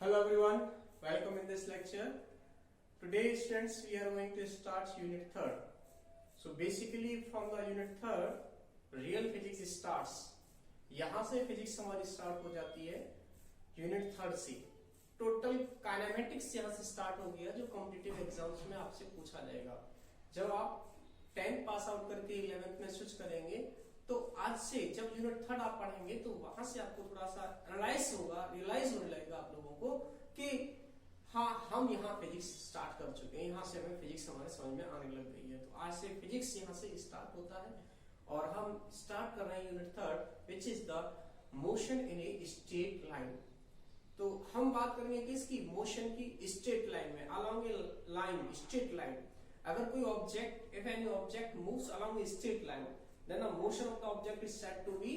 Hello everyone, welcome in this lecture. Today students we are going to start unit 3rd. So basically from the unit 3rd real physics starts. यहाँ से physics हमारी start हो जाती है unit 3rd से. Total kinematics यहाँ से start हो गया जो कॉम्पिटिटिव एग्जाम्स में आपसे पूछा जाएगा. जब आप 10th पास आउट करके 11th में स्विच करेंगे तो आज से जब यूनिट 3rd आप पढ़ेंगे तो वहां से आपको थोड़ा सा रियलाइज होने लगेगा आप लोगों को कि हाँ हम यहाँ फिजिक्स स्टार्ट कर चुके हैं, यहाँ से हमें फिजिक्स हमारे समझ में आने लग गई है. तो आज से फिजिक्स यहाँ से स्टार्ट होता है और हम स्टार्ट कर रहे हैं unit 3rd which is the motion in A straight line. तो हम बात करेंगे किसकी, मोशन की स्ट्रेट लाइन में, अलोंग ए लाइन, स्ट्रेट लाइन. अगर कोई object, if any object moves along a straight line then the motion of the object is said to be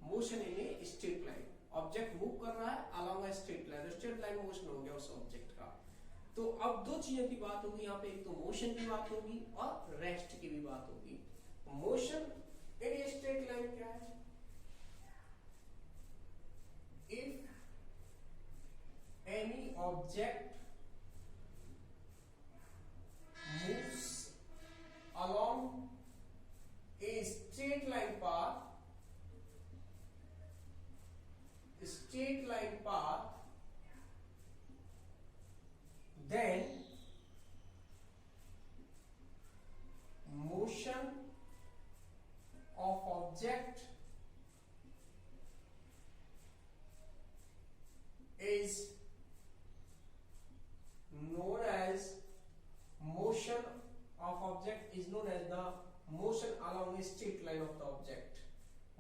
motion in a straight line. Object move कर रहा है along a straight line, straight line motion हो गया उस object का. तो अब दो चीजों की बात होगी यहाँ पे, एक तो मोशन की बात होगी और रेस्ट की भी बात होगी. Motion in A straight line क्या है? If any object moves along a straight line path, then motion of object is known as the motion along a straight line of the object.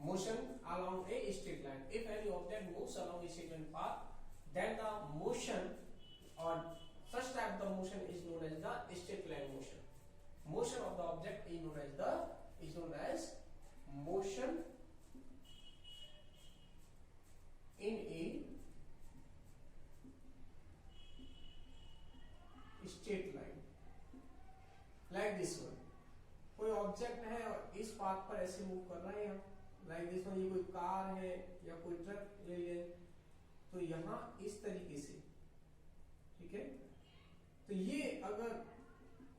Motion along a straight line. If any object moves along a straight line path, then the motion or such type of motion is known as the straight line motion. Motion of the object is known as motion in a straight line. Like this one. कोई object है और इस path पर ऐसे move कर रहा है यहाँ, लाइक दिस वन. ये कोई कार है या कोई ट्रक ले ले, तो यहाँ इस तरीके से, ठीक है. तो ये अगर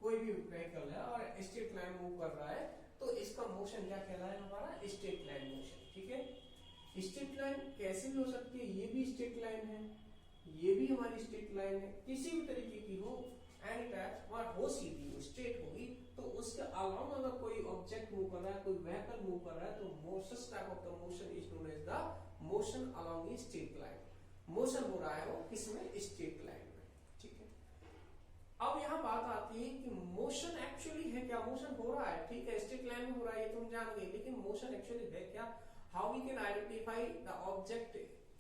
कोई भी व्हीकल है और स्ट्रेट लाइन मूव कर रहा है तो इसका मोशन क्या कहलाएगा? हमारा स्ट्रेट लाइन मोशन. ठीक है. स्ट्रेट लाइन कैसे भी हो सकती है, ये भी स्ट्रेट लाइन है, ये भी हमारी स्ट्रेट लाइन है, किसी भी तरीके की हो, एनी टाइप हो, सीधी हो, स्ट्रेट होगी. तो उसके अलावा अगर कोई ऑब्जेक्ट मूव कर रहा है, कोई व्हीकल मूव कर रहा है, तो motion type of the motion is known as the motion along a straight line. Motion हो रहा है वो किसमें? स्ट्रेट लाइन में. ठीक है. अब यहाँ बात आती है कि मोशन एक्चुअली है क्या? मोशन हो रहा है, ठीक है, स्ट्रेट लाइन में हो रहा है, ये तुम जान गए, लेकिन मोशन एक्चुअली है क्या? How we can identify the object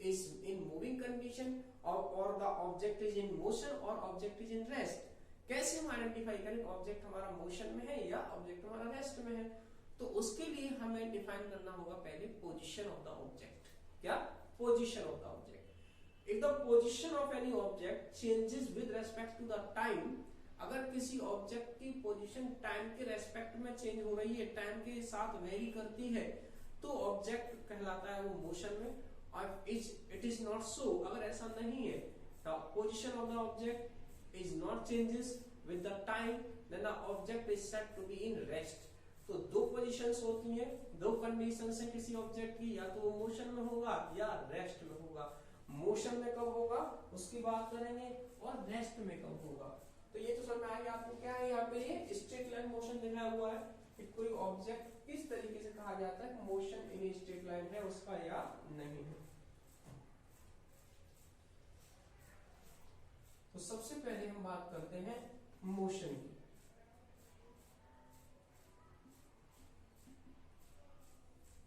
is in moving condition or the object is in motion or object is in rest. कैसे हम आइडेंटिफाई करें ऑब्जेक्ट हमारा मोशन में है या ऑब्जेक्ट हमारा रेस्ट में है? तो उसके लिए हमें डिफाइन करना होगा पहले पोजीशन ऑफ द ऑब्जेक्ट. क्या? Position of the object. If the position of any object changes with respect to the time, अगर किसी ऑब्जेक्ट की पोजीशन टाइम के रेस्पेक्ट में चेंज हो रही है, टाइम के साथ वेरी करती है, तो ऑब्जेक्ट कहलाता है वो मोशन में. और इट इज नॉट सो, अगर ऐसा नहीं है, the position of the object is not changes with the time, then the object is said to be in rest. तो दो पोजीशंस होती हैं, दो कंडीशंस हैं किसी ऑब्जेक्ट की, या तो वो मोशन में होगा या रेस्ट में होगा. मोशन में कब होगा उसकी बात करेंगे, और रेस्ट में कब होगा. तो ये तो समझ में आ गया आपको. क्या है यहाँ पे? ये स्ट्रेट लाइन मोशन दिखाया हुआ है कि कोई ऑब्जेक्ट किस तरीके से कहा जाता है मोशन इन स्ट्रेट लाइन है उसका या नहीं है. तो सबसे पहले हम बात करते हैं मोशन की.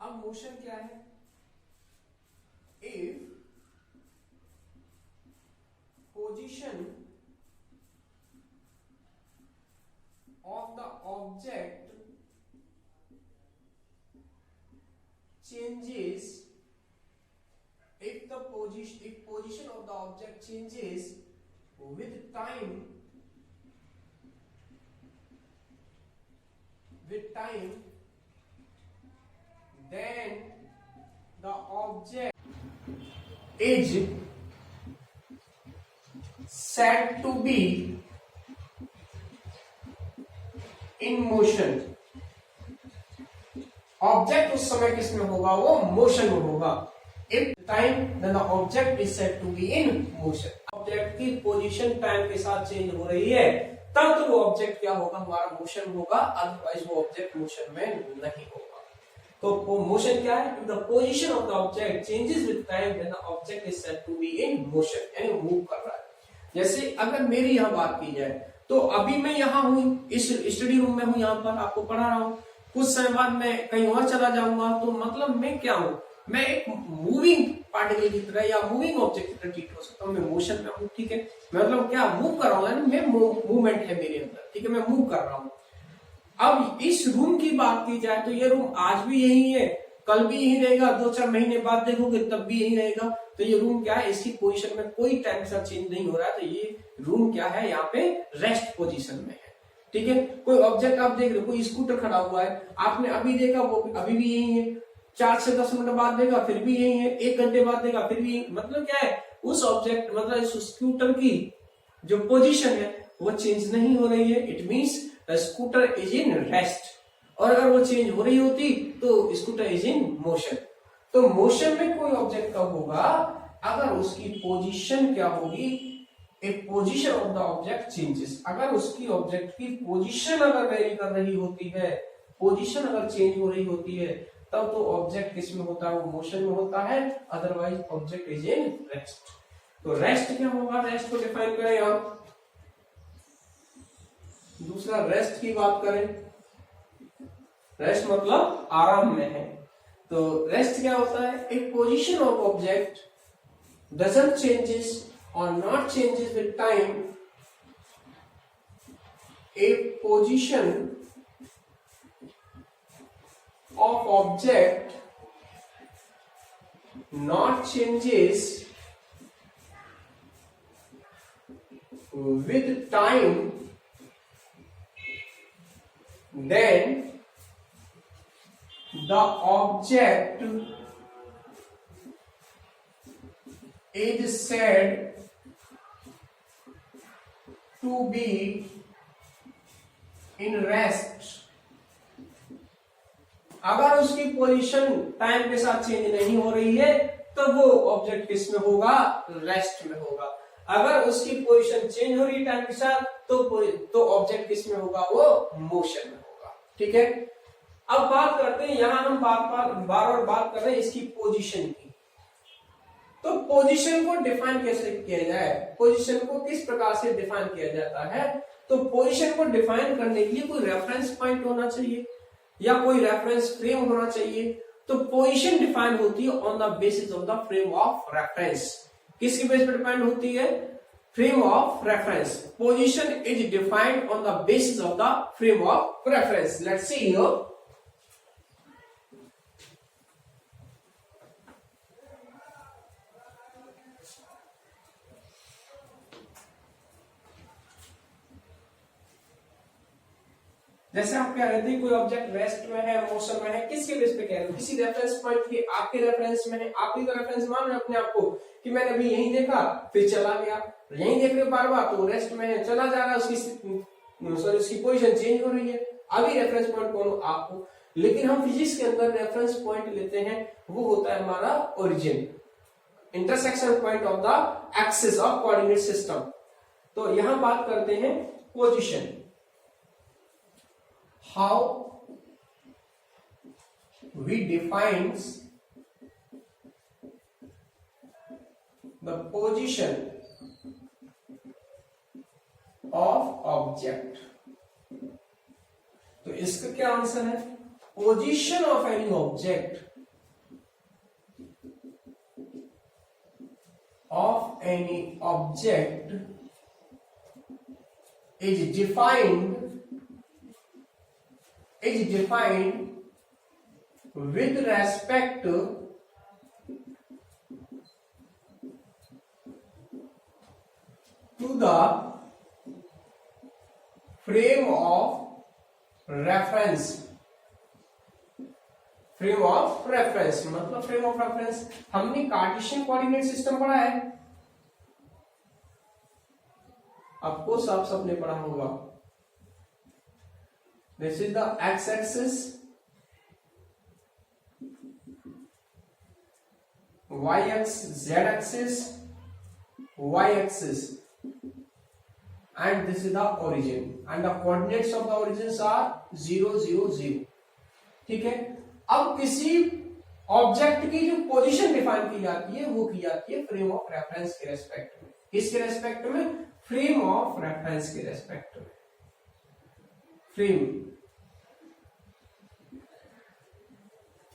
अब मोशन क्या है? If position of the object changes, if position of the object changes with time, then the object is said to be in motion. Object उस समय किस में होगा, वो मोशन में होगा. If time then the object is said to be in motion. Object की position time के साथ चेंज हो रही है तब तो वो ऑब्जेक्ट क्या होगा, हमारा मोशन होगा, अदरवाइज वो ऑब्जेक्ट मोशन में नहीं होगा. तो मोशन क्या है, the position of the object changes with time then the object is said to be in motion, यानी मूव कर रहा है. जैसे अगर मेरी यहाँ बात की जाए तो अभी मैं यहाँ हूँ, इस स्टडी रूम में हूँ, यहाँ पर आपको पढ़ा रहा हूँ. कुछ समय बाद मैं कहीं और चला जाऊंगा तो मतलब मैं क्या हूँ, मैं एक मूविंग पार्टिकल की तरह या मूविंग ऑब्जेक्ट की तरह ट्रीट हो सकता हूँ. मैं मोशन में हूँ, ठीक है, मतलब क्या मूव कर रहा हूँ, मैं मूवमेंट है मेरे अंदर, ठीक है, मैं मूव कर रहा हूँ. अब इस रूम की बात की जाए तो ये रूम आज भी यही है, कल भी यही रहेगा, 2-4 महीने बाद देखोगे तब भी यही रहेगा. तो ये रूम क्या है, इसकी पोजीशन में कोई टाइम के साथ चेंज नहीं हो रहा है. तो ये रूम क्या है, यहाँ पे रेस्ट पोजीशन में है, ठीक है. कोई ऑब्जेक्ट आप देख रहे हो, कोई स्कूटर खड़ा हुआ है, आपने अभी देखा वो अभी भी यही है, 4 से 10 मिनट बाद देखा फिर भी यही है, 1 घंटे बाद देखा फिर भी. मतलब क्या है, उस ऑब्जेक्ट मतलब इस स्कूटर की जो पोजीशन है वो चेंज नहीं हो रही है. It means the scooter is in rest. और अगर वो चेंज हो रही होती तो स्कूटर इज इन मोशन. तो मोशन में कोई ऑब्जेक्ट कब होगा, अगर उसकी पोजीशन क्या होगी, एक position of the object changes. अगर उसकी ऑब्जेक्ट की पोजीशन अगर वेरी कर रही होती है, पोजीशन अगर चेंज हो रही होती है, तब तो ऑब्जेक्ट किस में होता है, वो मोशन में होता है, otherwise object is in rest. तो रेस्ट क्या होगा, रेस्ट को डिफाइन करें आप. दूसरा रेस्ट की बात करें, रेस्ट मतलब आराम में है. तो रेस्ट क्या होता है, एक position of object doesn't changes or not changes with time. A position of object not changes with time, then the object is said to be in rest. अगर उसकी पोजीशन टाइम के साथ चेंज नहीं हो रही है तो वो ऑब्जेक्ट किस में होगा, रेस्ट में होगा. अगर उसकी पोजीशन चेंज हो रही है टाइम के साथ तो ऑब्जेक्ट किस में होगा, वो मोशन में होगा. ठीक है. अब बात करते हैं, यहां हम बार बात कर रहे हैं इसकी पोजीशन की. तो पोजीशन को डिफाइन कैसे किया जाए, पोजीशन को किस प्रकार से डिफाइन किया जाता है. तो पोजीशन को डिफाइन करने के लिए कोई रेफरेंस पॉइंट होना चाहिए या कोई रेफरेंस फ्रेम होना चाहिए. तो पोजीशन डिफाइन होती है on the basis of the frame of reference. किसके बेस पर डिफाइन होती है, frame of reference. Position is defined on the basis of the frame of reference. Let's see here. जैसे आप कह रहे थे कोई ऑब्जेक्ट रेस्ट में है, मोशन में है, किसके बेस पे कह रहे हो, किसी रेफरेंस पॉइंट की, आपके रेफरेंस में है, आप ही का रेफरेंस मान रहे हो अपने आप को कि मैंने अभी यही देखा फिर चला गया, यही देख रहे बार बार तो रेस्ट में है, चला जा रहा है, उसकी पोजीशन चेंज हो रही है. अभी रेफरेंस पॉइंट कौन, आपको. लेकिन हम फिजिक्स के अंदर रेफरेंस पॉइंट लेते हैं, वो होता है हमारा origin, intersection point of the axis of coordinate system. तो यहां बात करते हैं position. How we defines the position of object. तो इसका क्या आंसर है, position of any object is defined with respect to the frame of reference. Frame of reference मतलब फ्रेम ऑफ रेफरेंस हमने कार्टेशियन कोऑर्डिनेट सिस्टम पढ़ा है. Of course आप सबने पढ़ा होगा। This is the x axis, y axis, z axis, y axis, and this is the origin, and the coordinates of the origins are 0 0 0। ठीक है, अब किसी ऑब्जेक्ट की जो पोजीशन डिफाइन की जाती है वो की जाती है फ्रेम ऑफ रेफरेंस के रेस्पेक्ट में। किसके रेस्पेक्ट में? फ्रेम ऑफ रेफरेंस के रेस्पेक्ट में।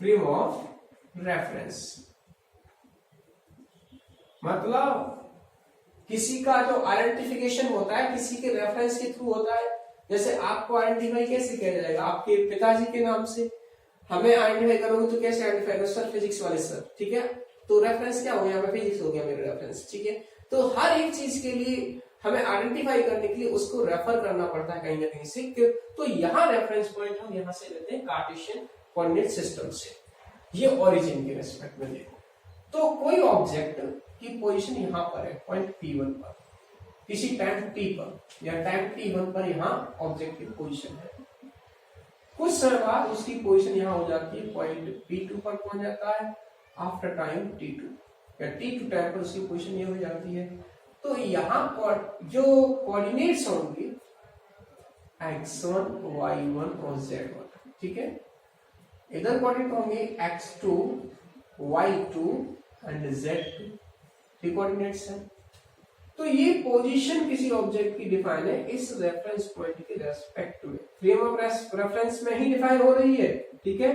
फ्रेम ऑफ रेफरेंस मतलब किसी का जो आइडेंटिफिकेशन होता है किसी के रेफरेंस के थ्रू होता है। जैसे आपको आइडेंटिफाई कैसे किया जाएगा? आपके पिताजी के नाम से हमें आइडेंटिफाई करोगे तो कैसे आइडेंटिफाई करोगे? सर फिजिक्स वाले सर, ठीक है, तो रेफरेंस क्या हो गया? हमें फिजिक्स हो गया मेरा रेफरेंस, ठीक है। तो हर एक चीज के लिए हमें आइडेंटिफाई करने के लिए उसको रेफर करना पड़ता है कहीं ना कहीं से। तो यहाँ रेफरेंस पॉइंट हम यहाँ से लेते हैं कार्टेशियन कोऑर्डिनेट सिस्टम से। ये ओरिजिन के रेस्पेक्ट में देखो, तो कोई ऑब्जेक्ट की पोजीशन यहाँ पर है पॉइंट P1 पर, किसी टाइम t पर या टाइम t1 पर यहाँ ऑब्जेक्ट की पोजीशन है। कुछ समय बाद उसकी पोजीशन यहाँ हो जाती है पॉइंट P2 पर पहुंच जाता है आफ्टर टाइम t2 या t2 टाइम पर उसकी पोजीशन ये हो जाती है। तो यहाँ पर जो कोऑर्डिनेट्स होंगे x1, y1 और z1, ठीक है, इधर कोऑर्डिनेट होंगे x2, y2 एंड z2, ठीक कोऑर्डिनेट्स हैं। तो ये पोजीशन किसी ऑब्जेक्ट की डिफाइन है इस रेफरेंस पॉइंट के रेस्पेक्ट में, फ्रेम ऑफ रेफरेंस में ही डिफाइन हो रही है, ठीक है।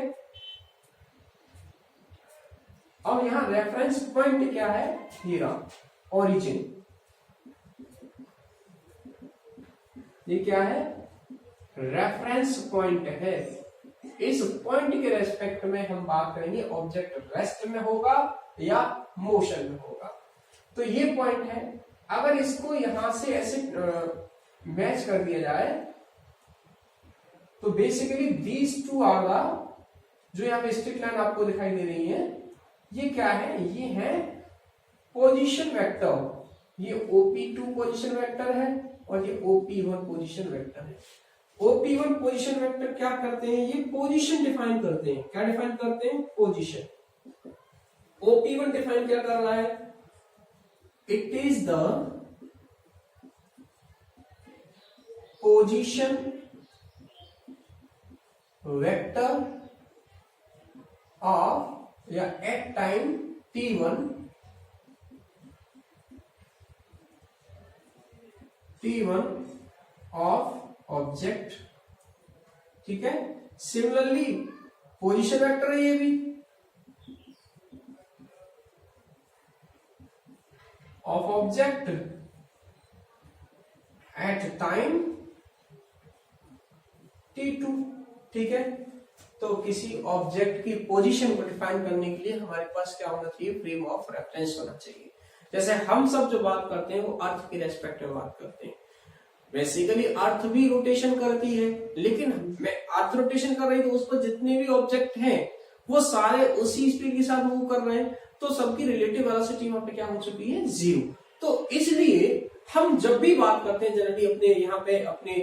अब यहां रेफरेंस पॉइंट क्या है? ये रहा ओरिजिन। ये क्या है? रेफरेंस पॉइंट है। इस पॉइंट के रेस्पेक्ट में हम बात करेंगे ऑब्जेक्ट रेस्ट में होगा या मोशन में होगा। तो ये पॉइंट है। अगर इसको यहां से ऐसे मैच कर दिया जाए तो basically these two are the, जो यहाँ पे स्ट्रिक्ट लाइन आपको दिखाई दे रही है, ये क्या है? ये है पोजीशन वेक्टर। ये OP2 पोजीशन वेक्टर है और ये OP1 पोजीशन वेक्टर है। OP1 पोजीशन वेक्टर क्या करते हैं? ये पोजीशन डिफाइन करते हैं। क्या डिफाइन करते हैं? पोजीशन। OP1 डिफाइन क्या कर रहा है? It is the position vector of या at time t1 of object, ठीक है। सिमिलरली पोजीशन वेक्टर है ये भी, of object at time t2, ठीक है। तो किसी ऑब्जेक्ट की पोजीशन को डिफाइन करने के लिए हमारे पास क्या होना चाहिए? फ्रेम ऑफ रेफरेंस होना चाहिए। जैसे हम सब जो बात करते हैं वो अर्थ के रेस्पेक्ट में बात करते हैं। बेसिकली अर्थ भी रोटेशन करती है, लेकिन मैं अर्थ रोटेशन कर रही तो उस पर जितने भी ऑब्जेक्ट हैं वो सारे उसी स्पीड के साथ मूव कर रहे हैं, तो सबकी रिलेटिव वेलोसिटी वहां पे क्या हो चुकी है? 0। तो इसलिए हम जब भी बात करते हैं जनरली अपने यहाँ पे अपने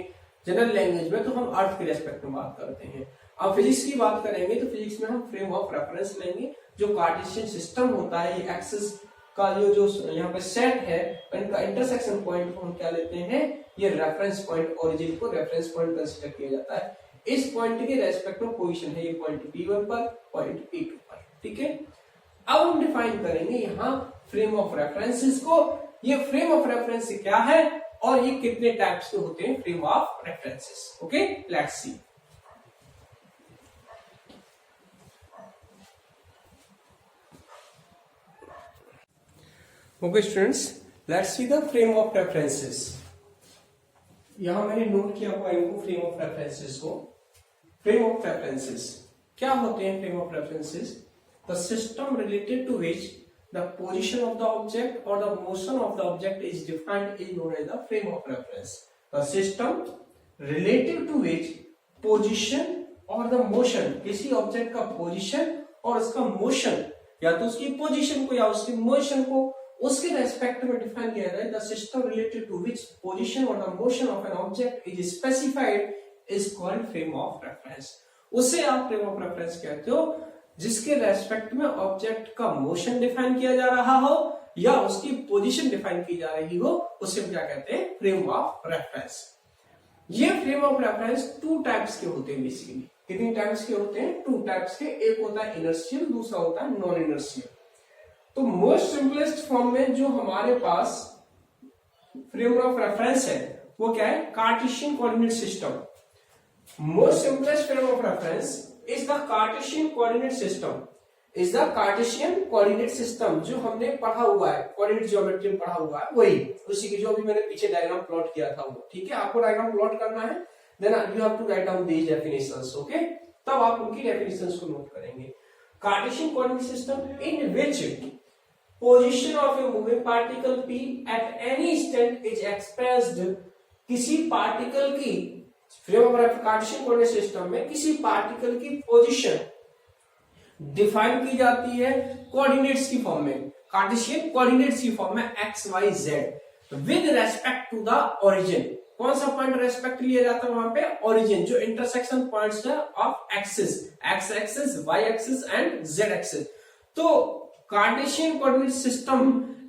जनरल लैंग्वेज में, तो हम अर्थ के रेस्पेक्ट में बात करते हैं। अब फिजिक्स की बात करेंगे तो फिजिक्स में हम फ्रेम ऑफ रेफरेंस लेंगे। जो कार्टेशियन सिस्टम होता है, ये एक्सिस का जो यहाँ पे सेट है, इनका इंटरसेक्शन पॉइंट को हम क्या लेते हैं? ये रेफरेंस पॉइंट, ओरिजिन को रेफरेंस पॉइंट कंसीडर किया जाता है। इस पॉइंट के रेस्पेक्ट में पोजीशन है ये पॉइंट P1 पर, पॉइंट P2 पर, ठीक है। अब हम डिफाइन करेंगे यहाँ फ्रेम ऑफ रेफरेंसेस को। ये फ्रेम ऑफ रेफरेंस क्या है और ये कितने टाइप्स के होते हैं frame of references. Okay, let's see. Okay students, let's see the frame of references. यहां मैंने नोट किया हुआ इनको फ्रेम ऑफ रेफरेंसेस को। फ्रेम ऑफ रेफरेंसेस क्या होते हैं? Frame of references the system related to which the position of the object or the motion of the object is defined is known as the frame of reference. The system relative to which position or the motion, किसी object का position और उसका motion, या तो उसकी position को या उसकी मोशन को उसके रेस्पेक्ट में डिफाइन किया जाता है the system related to which position और the motion of an object is specified is called frame of reference. उसे आप फ्रेम ऑफ रेफरेंस कहते हो जिसके रेस्पेक्ट में ऑब्जेक्ट का मोशन डिफाइन किया जा रहा हो या उसकी पोजीशन डिफाइन की जा रही हो, उसे क्या कहते हैं, फ्रेम ऑफ रेफरेंस। ये frame of reference to types के होते हैं बेसिकली। कितनी टाइप्स के होते हैं? टू टाइप्स के। एक होता है इनर्शियल, दूसरा होता है नॉन इनर्शियल। तो मोस्ट सिंपलेस्ट फॉर्म में जो हमारे पास फ्रेम ऑफ रेफरेंस है वो क्या है? Cartesian coordinate system. Most simplest frame of reference is the Cartesian coordinate system, is the Cartesian coordinate system. जो हमने पढ़ा हुआ है, कोऑर्डिनेट ज्योमेट्री में पढ़ा हुआ है, वही उसी की जो अभी मैंने पीछे डायग्राम प्लॉट किया था वो। ठीक है, आपको डायग्राम प्लॉट करना है, then you have to write down these definitions. Okay, तब आप उनकी डेफिनेशंस को नोट करेंगे। Cartesian coordinate system in which position of a moving particle p at any instant is expressed, किसी पार्टिकल की frame of Cartesian coordinate system में किसी particle की पोजीशन डिफाइन की जाती है कोऑर्डिनेट्स की फॉर्म में, कार्टेशियन कोऑर्डिनेट्स की फॉर्म में x y z with respect to the origin. कौन सा पॉइंट रेस्पेक्ट लिया जाता है वहां पे? ओरिजिन, जो इंटरसेक्शन पॉइंट्स है of axis, x axis, y axis and z axis. तो Cartesian coordinate system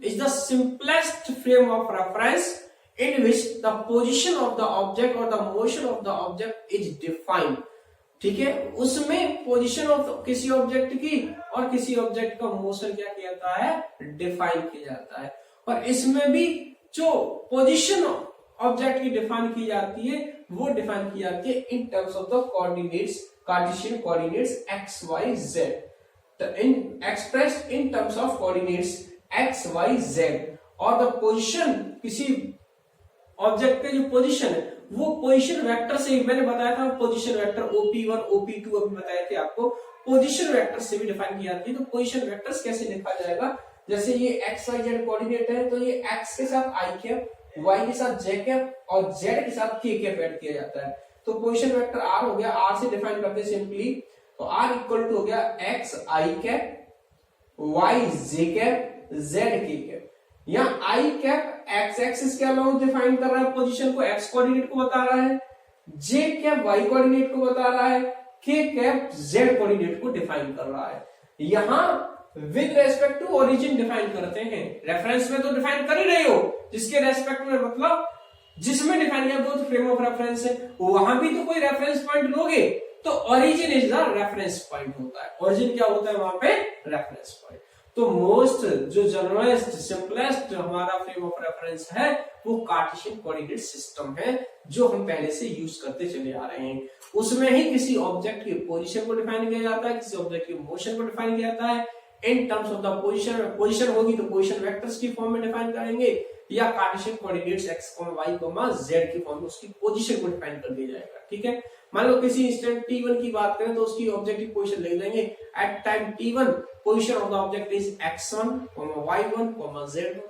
is the simplest frame of reference in which the position of the object or the motion of the object is defined। ठीक है, उसमें position of किसी object की और किसी object का motion क्या किया जाता है? डिफाइन किया जाता है। और इसमें भी जो पोजीशन ऑब्जेक्ट की डिफाइन की जाती है वो डिफाइन की जाती है in terms of the coordinates, Cartesian coordinates x y z, expressed in terms of coordinates x y z। और द पोजीशन, किसी ऑब्जेक्ट के जो पोजीशन है वो पोजीशन वेक्टर से, मैंने बताया था पोजीशन वेक्टर OP1 OP2 अभी बताए थे आपको, पोजीशन वेक्टर से भी डिफाइन की जाती है। तो पोजीशन वेक्टर्स कैसे लिखा जाएगा? जैसे ये x y z कोऑर्डिनेट है तो ये x के साथ i कैप, y के साथ j कैप और z के साथ k कैप ऐड किया जाता है। तो पोजीशन वेक्टर r हो गया, r से डिफाइन करते हैं सिंपली, तो r इक्वल टू हो गया x i cap, y j cap, z k cap. यहाँ आई कैप एक्स एक्सिस के अलावा डिफाइन कर रहा है पोजीशन को, एक्स कोऑर्डिनेट को बता रहा है, जे कैप वाई कोऑर्डिनेट को बता रहा है, के कैप जेड कोऑर्डिनेट को डिफाइन कर रहा है। यहाँ with respect to origin define करते हैं। रेफरेंस में तो डिफाइन कर ही रहे हो, जिसके रेस्पेक्ट में मतलब जिसमें डिफाइन किया वो तो फ्रेम ऑफ रेफरेंस है, वहां भी तो कोई रेफरेंस पॉइंट लोगे तो origin is the reference point होता है। ओरिजिन क्या होता है वहां पे? Reference point. तो मोस्ट जो जनरलाइज्ड सिंपलेस्ट हमारा फ्रेम ऑफ रेफरेंस है वो कार्टेशियन कोऑर्डिनेट सिस्टम है, जो हम पहले से यूज करते चले आ रहे हैं। उसमें ही किसी ऑब्जेक्ट की पोजीशन को डिफाइन किया जाता है, किसी ऑब्जेक्ट की मोशन को डिफाइन किया जाता है in terms of the position. Position होगी तो पोजीशन वेक्टर्स की फॉर्म में डिफाइन करेंगे, या Cartesian coordinates x, y, z की फॉर्म में उसकी पोजीशन को डिफाइन कर दिया जाएगा। ठीक है, मान लो किसी इंस्टेंट t1 की बात करें तो उसकी ऑब्जेक्ट की पोजीशन लिख देंगे at time t1 position of the object is x1, y1, z1।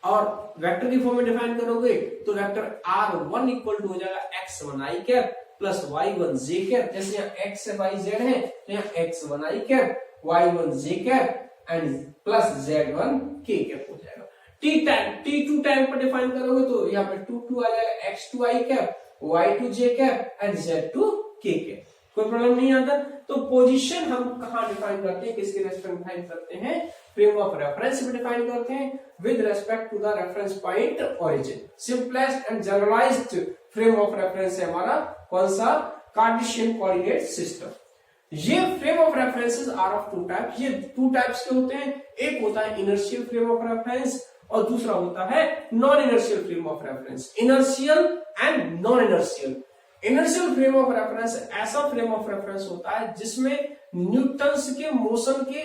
और वेक्टर की फॉर्म में डिफाइन करोगे तो वेक्टर r1 इक्वल टू हो जाएगा x1 i cap plus y1 j cap. जैसे यहाँ x y z है तो यहाँ x1 i cap, y1 j cap and plus z1 k cap हो जाएगा। t2 टाइम पर डिफाइन करोगे तो यहाँ पे 2 आ जाएगा, x2 i cap, y2 j cap and z2 k cap. कोई प्रॉब्लम नहीं आता। तो पोजीशन हम कहाँ डिफाइन करते हैं, किसके रेस्पेक्ट में डिफाइन करते हैं? फ्रेम ऑफ रेफरेंस में डिफाइन करते हैं with respect to the reference point origin. Simplest and generalized frame of reference है हमारा कौन सा? Cartesian coordinate system. ये frame of references are of two types. ये टू टाइप्स के होते हैं, एक होता है इनर्शियल फ्रेम ऑफ रेफरेंस और दूसरा होता है non inertial frame of reference. Inertial and non inertial. Inertial frame of reference ऐसा फ्रेम ऑफ रेफरेंस होता है जिसमें न्यूटन्स के मोशन के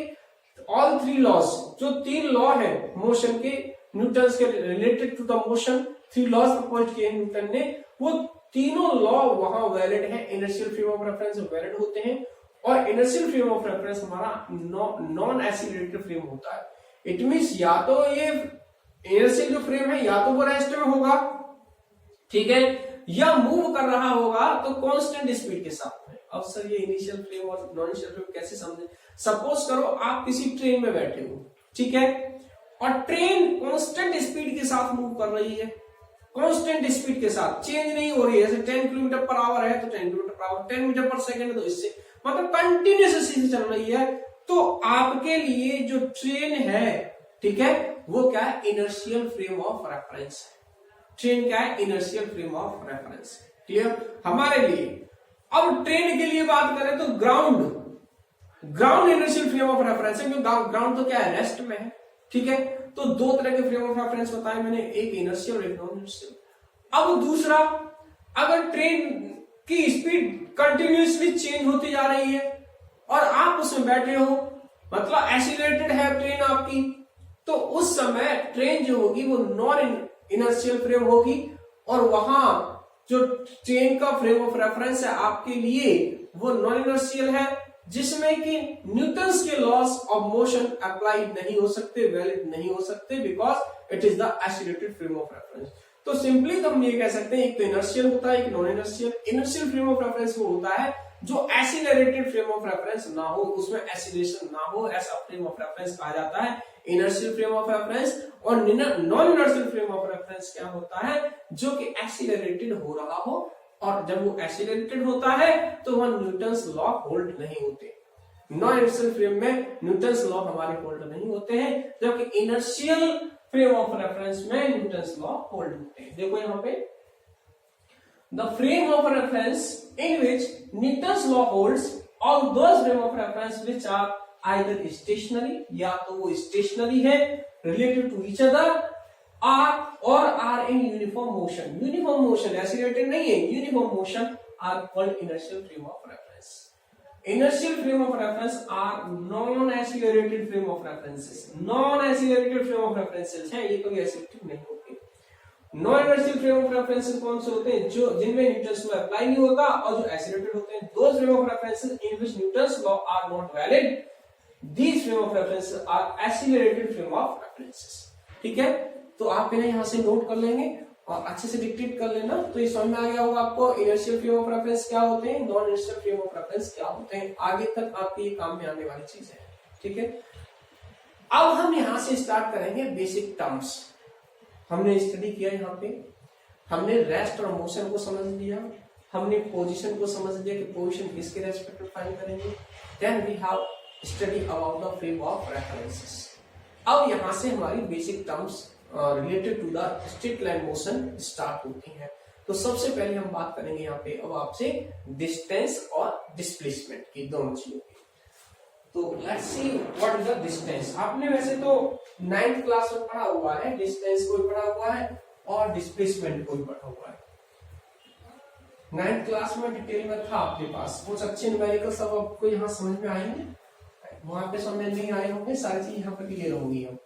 ऑल थ्री लॉज, जो तीन लॉ है मोशन के, न्यूटन्स के related to the motion, three laws proposed किए न्यूटन ने, वो तीनों लॉ वहां वैलिड है, inertial frame of reference valid होते हैं। और इनर्शियल फ्रेम ऑफ रेफरेंस हमारा नॉन एसिलेटेड फ्रेम होता है। इट मींस या तो ये इनर्शियल जो फ्रेम है या तो वो रेस्ट में होगा, ठीक है, या मूव कर रहा होगा तो कांस्टेंट स्पीड के साथ में। अब सर ये इनिशियल फ्रेम और नॉन इनिशियल फ्रेम कैसे समझे? सपोज करो आप किसी ट्रेन में बैठे हो, ठीक है, और ट्रेन कांस्टेंट स्पीड के साथ मूव कर रही है, कांस्टेंट स्पीड के साथ चेंज नहीं हो रही है। जैसे 10 किलोमीटर पर आवर है तो 10 किलोमीटर पर आवर, 10 मीटर पर सेकंड तो इससे मतलब कंटिन्यूस से चल रही है। तो आपके लिए जो ट्रेन है, ठीक है, वो क्या है, इनर्शियल फ्रेम ऑफ रेफरेंस है। ट्रेन क्या है, inertial frame of reference. Clear हमारे लिए। अब ट्रेन के लिए बात करें तो ground inertial frame of reference है, क्योंकि ग्राउंड तो क्या है, रेस्ट में है। ठीक है, तो दो तरह के फ्रेम ऑफ रेफरेंस बताए मैंने, एक इनर्शियल और एक नॉन इनर्शियल। अब दूसरा, अगर ट्रेन की स्पीड कंटिन्यूसली चेंज होती जा रही है और आप उसमें बैठे हो, मतलब एक्सीलरेटेड है ट्रेन आपकी, तो उस समय ट्रेन जो होगी वो नॉन इनर्शियल फ्रेम होगी और वहां जो ट्रेन का फ्रेम ऑफ रेफरेंस है आपके लिए वो नॉन इनर्शियल है, जिसमें कि न्यूटन्स के लॉस ऑफ मोशन अप्लाइड नहीं हो सकते, वैलिड नहीं हो सकते, because it is the accelerated frame of reference. तो सिंपली तो हम ये कह सकते हैं, एक तो इनर्शियल होता है, एक non inertial. Inertial frame of reference वो होता है जो एक्सीलरेटेड फ्रेम ऑफ रेफरेंस ना हो, उसमें एक्सीलरेशन ना हो, ऐसा फ्रेम ऑफ रेफरेंस कहा जाता है इनर्शियल फ्रेम ऑफ रेफरेंस। और non inertial frame of reference क्या होता है, जो कि एक्सीलरेटेड हो रहा हो, और जब वो एक्सीलरेटेड होता है तो वह न्यूटन्स लॉ होल्ड नहीं होते। नॉन इनर्शियल फ्रेम में न्यूटन्स लॉ हमारे होल्ड नहीं होते हैं, जबकि इनर्शियल फ्रेम ऑफ रेफरेंस में न्यूटन्स लॉ होल्ड होते हैं। देखो यहाँ पे, the frame of reference in which Newton's law holds, all those frame of reference which are either stationary, या तो वो stationary है related to each other, are in uniform motion. Uniform motion accelerated नहीं है, uniform motion are called inertial frame of reference. Inertial frame of reference are non-accelerated frame of references. Non-accelerated frame of references है, ये कभी accelerated नहीं होते। Non inertial frame of references कौन से होते हैं, जो जिनमें न्यूटन्स लॉ अप्लाई नहीं होता और जो एक्सीलरेटेड होते हैं। Those frame of references in which Newton's law are not valid, these frame of references are accelerated frame of references. ठीक है, तो आप इन्हें यहां से नोट कर लेंगे और अच्छे से डिक्टेट कर लेना, तो ये समझ में आ गया होगा आपको इनर्शियल फ्रेम ऑफ रेफरेंस क्या होते हैं, non inertial frame of reference क्या होते हैं। आगे तक आपके ये काम में आने वाली चीज है। ठीक है, अब हम यहां से स्टार्ट करेंगे बेसिक टर्म्स। हमने स्टडी किया, यहाँ पे हमने रेस्ट और मोशन को समझ लिया, हमने पोजीशन को समझ लिया कि पोजीशन किसके रेस्पेक्ट में फाइंड करेंगे। Then we have study about the frame of references. अब यहाँ से हमारी basic terms related to the straight line motion start होती हैं। तो सबसे पहले हम बात करेंगे यहाँ पे अब आपसे डिस्टेंस और डिस्प्लेसमेंट की, दोनों चीजों की। तो let's see what is the distance. आपने वैसे तो 9th क्लास में पढ़ा हुआ है, डिस्टेंस कोई पढ़ा हुआ है और डिस्प्लेसमेंट कोई पढ़ा हुआ है। 9th क्लास में डिटेल में था आपके पास, कुछ अच्छे न्यूमेरिकल सब आपको यहाँ समझ में आएंगे, वहां पे समझ नहीं आए होंगे, सारी चीज यहाँ पे क्लियर होगी। हम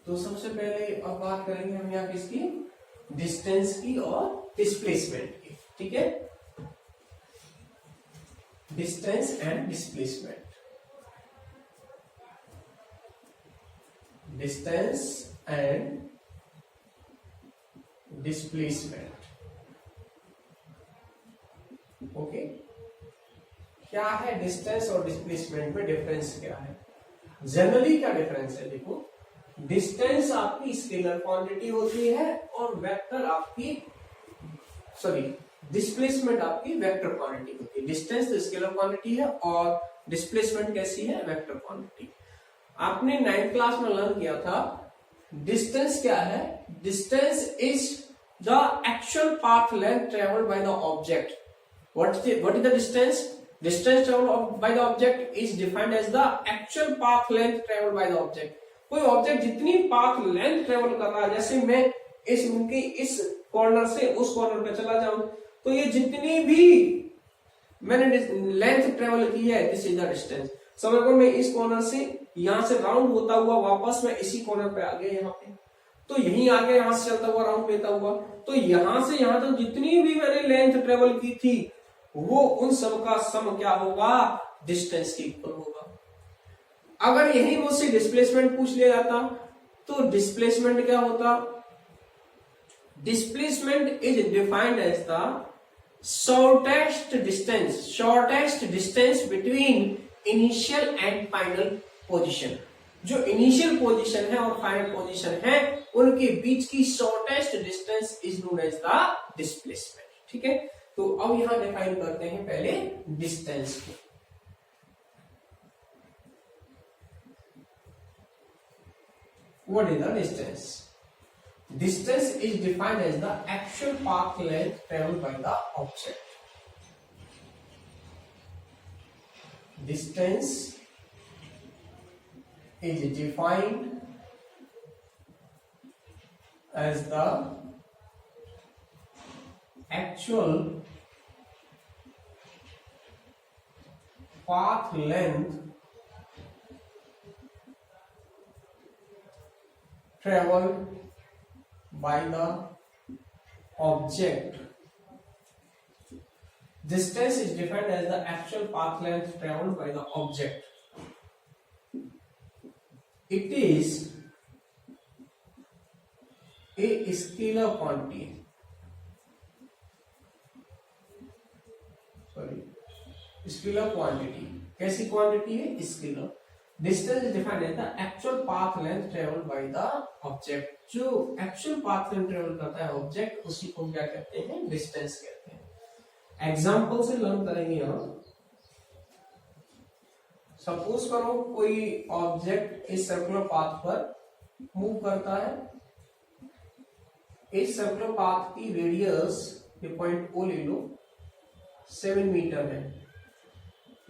तो सबसे पहले अब बात करेंगे हम यहाँ किसकी, डिस्टेंस की और डिस्प्लेसमेंट की। ठीक है, distance and displacement. Distance and displacement. Okay, क्या है डिस्टेंस और डिस्प्लेसमेंट में डिफरेंस क्या है, जनरली क्या डिफरेंस है। देखो, डिस्टेंस आपकी स्केलर क्वांटिटी होती है और वेक्टर आपकी, सॉरी, डिस्प्लेसमेंट आपकी वेक्टर क्वांटिटी होती है। डिस्टेंस तो स्केलर क्वांटिटी है और डिस्प्लेसमेंट कैसी है, वेक्टर क्वांटिटी। आपने 9th क्लास में लर्न किया था, डिस्टेंस क्या है, distance is the actual path length travelled by the object. What is the distance? Distance travelled by the object is defined as the actual path length travelled by the object. कोई object जितनी path length travel कर रहा है, जैसे मैं इस room की इस कॉर्नर से उस कॉर्नर पे चला जाऊं, तो ये जितनी भी मैंने लेंथ ट्रेवल की है, दिस इज द डिस्टेंस। समझ लो, मैं इस कॉर्नर से यहां से राउंड होता हुआ वापस मैं इसी कॉर्नर पे आ गया यहाँ पे, तो यहीं आ गया, यहां से चलता हुआ राउंड लेता हुआ, तो यहां से यहां तक जितनी भी मैंने लेंथ ट्रेवल की थी वो उन सब का सम क्या होगा, डिस्टेंस के इक्वल होगा। अगर यही मुझसे डिस्प्लेसमेंट पूछ लिया जाता तो डिस्प्लेसमेंट क्या होता, displacement is defined as the shortest distance between initial and final position. जो इनिशियल पोजीशन है और फाइनल पोजीशन है उनके बीच की shortest distance is known as the displacement. ठीक है, तो अब यहां डिफाइन करते हैं पहले डिस्टेंस को। What is the distance? Distance is defined as the actual path length traveled by the object. Distance is defined as the actual path length traveled by the object. Distance is defined as the actual path length traveled by the object. It is a scalar quantity. Scalar quantity. कैसी quantity है? Scalar. Distance is defined as the actual path length traveled by the object. जो actual path length travel करता है object, उसी को क्या कहते हैं? Distance कहते हैं। Example से लर्न करेंगे यहाँ। Suppose करो कोई object इस circular path पर move करता है। इस circular path की radius, ये point O ले लो, 7 मीटर है।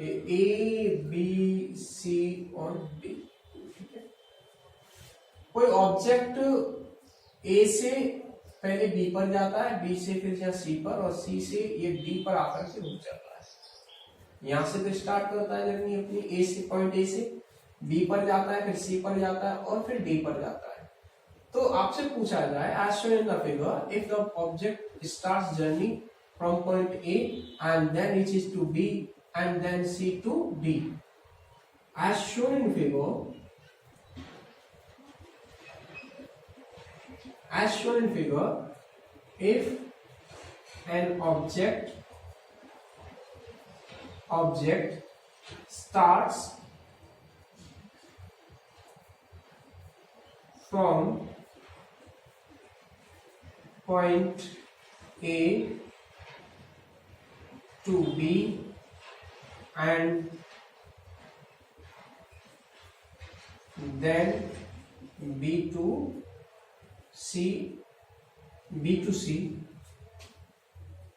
ए बी सी और डी। ठीक है, कोई ऑब्जेक्ट ए से पहले बी पर जाता है, बी से फिर यहाँ सी पर, और सी से ये डी पर आकर के रुक जाता है। यहां से फिर स्टार्ट करता है जर्नी अपनी ए से, पॉइंट ए से बी पर जाता है, फिर सी पर जाता है और फिर डी पर जाता है। तो आपसे पूछा जाए as shown in the figure, if the object starts journey from point A and then reaches to B and then C to D, as shown in figure. As shown in figure, if an object starts from point A to B and then B to C,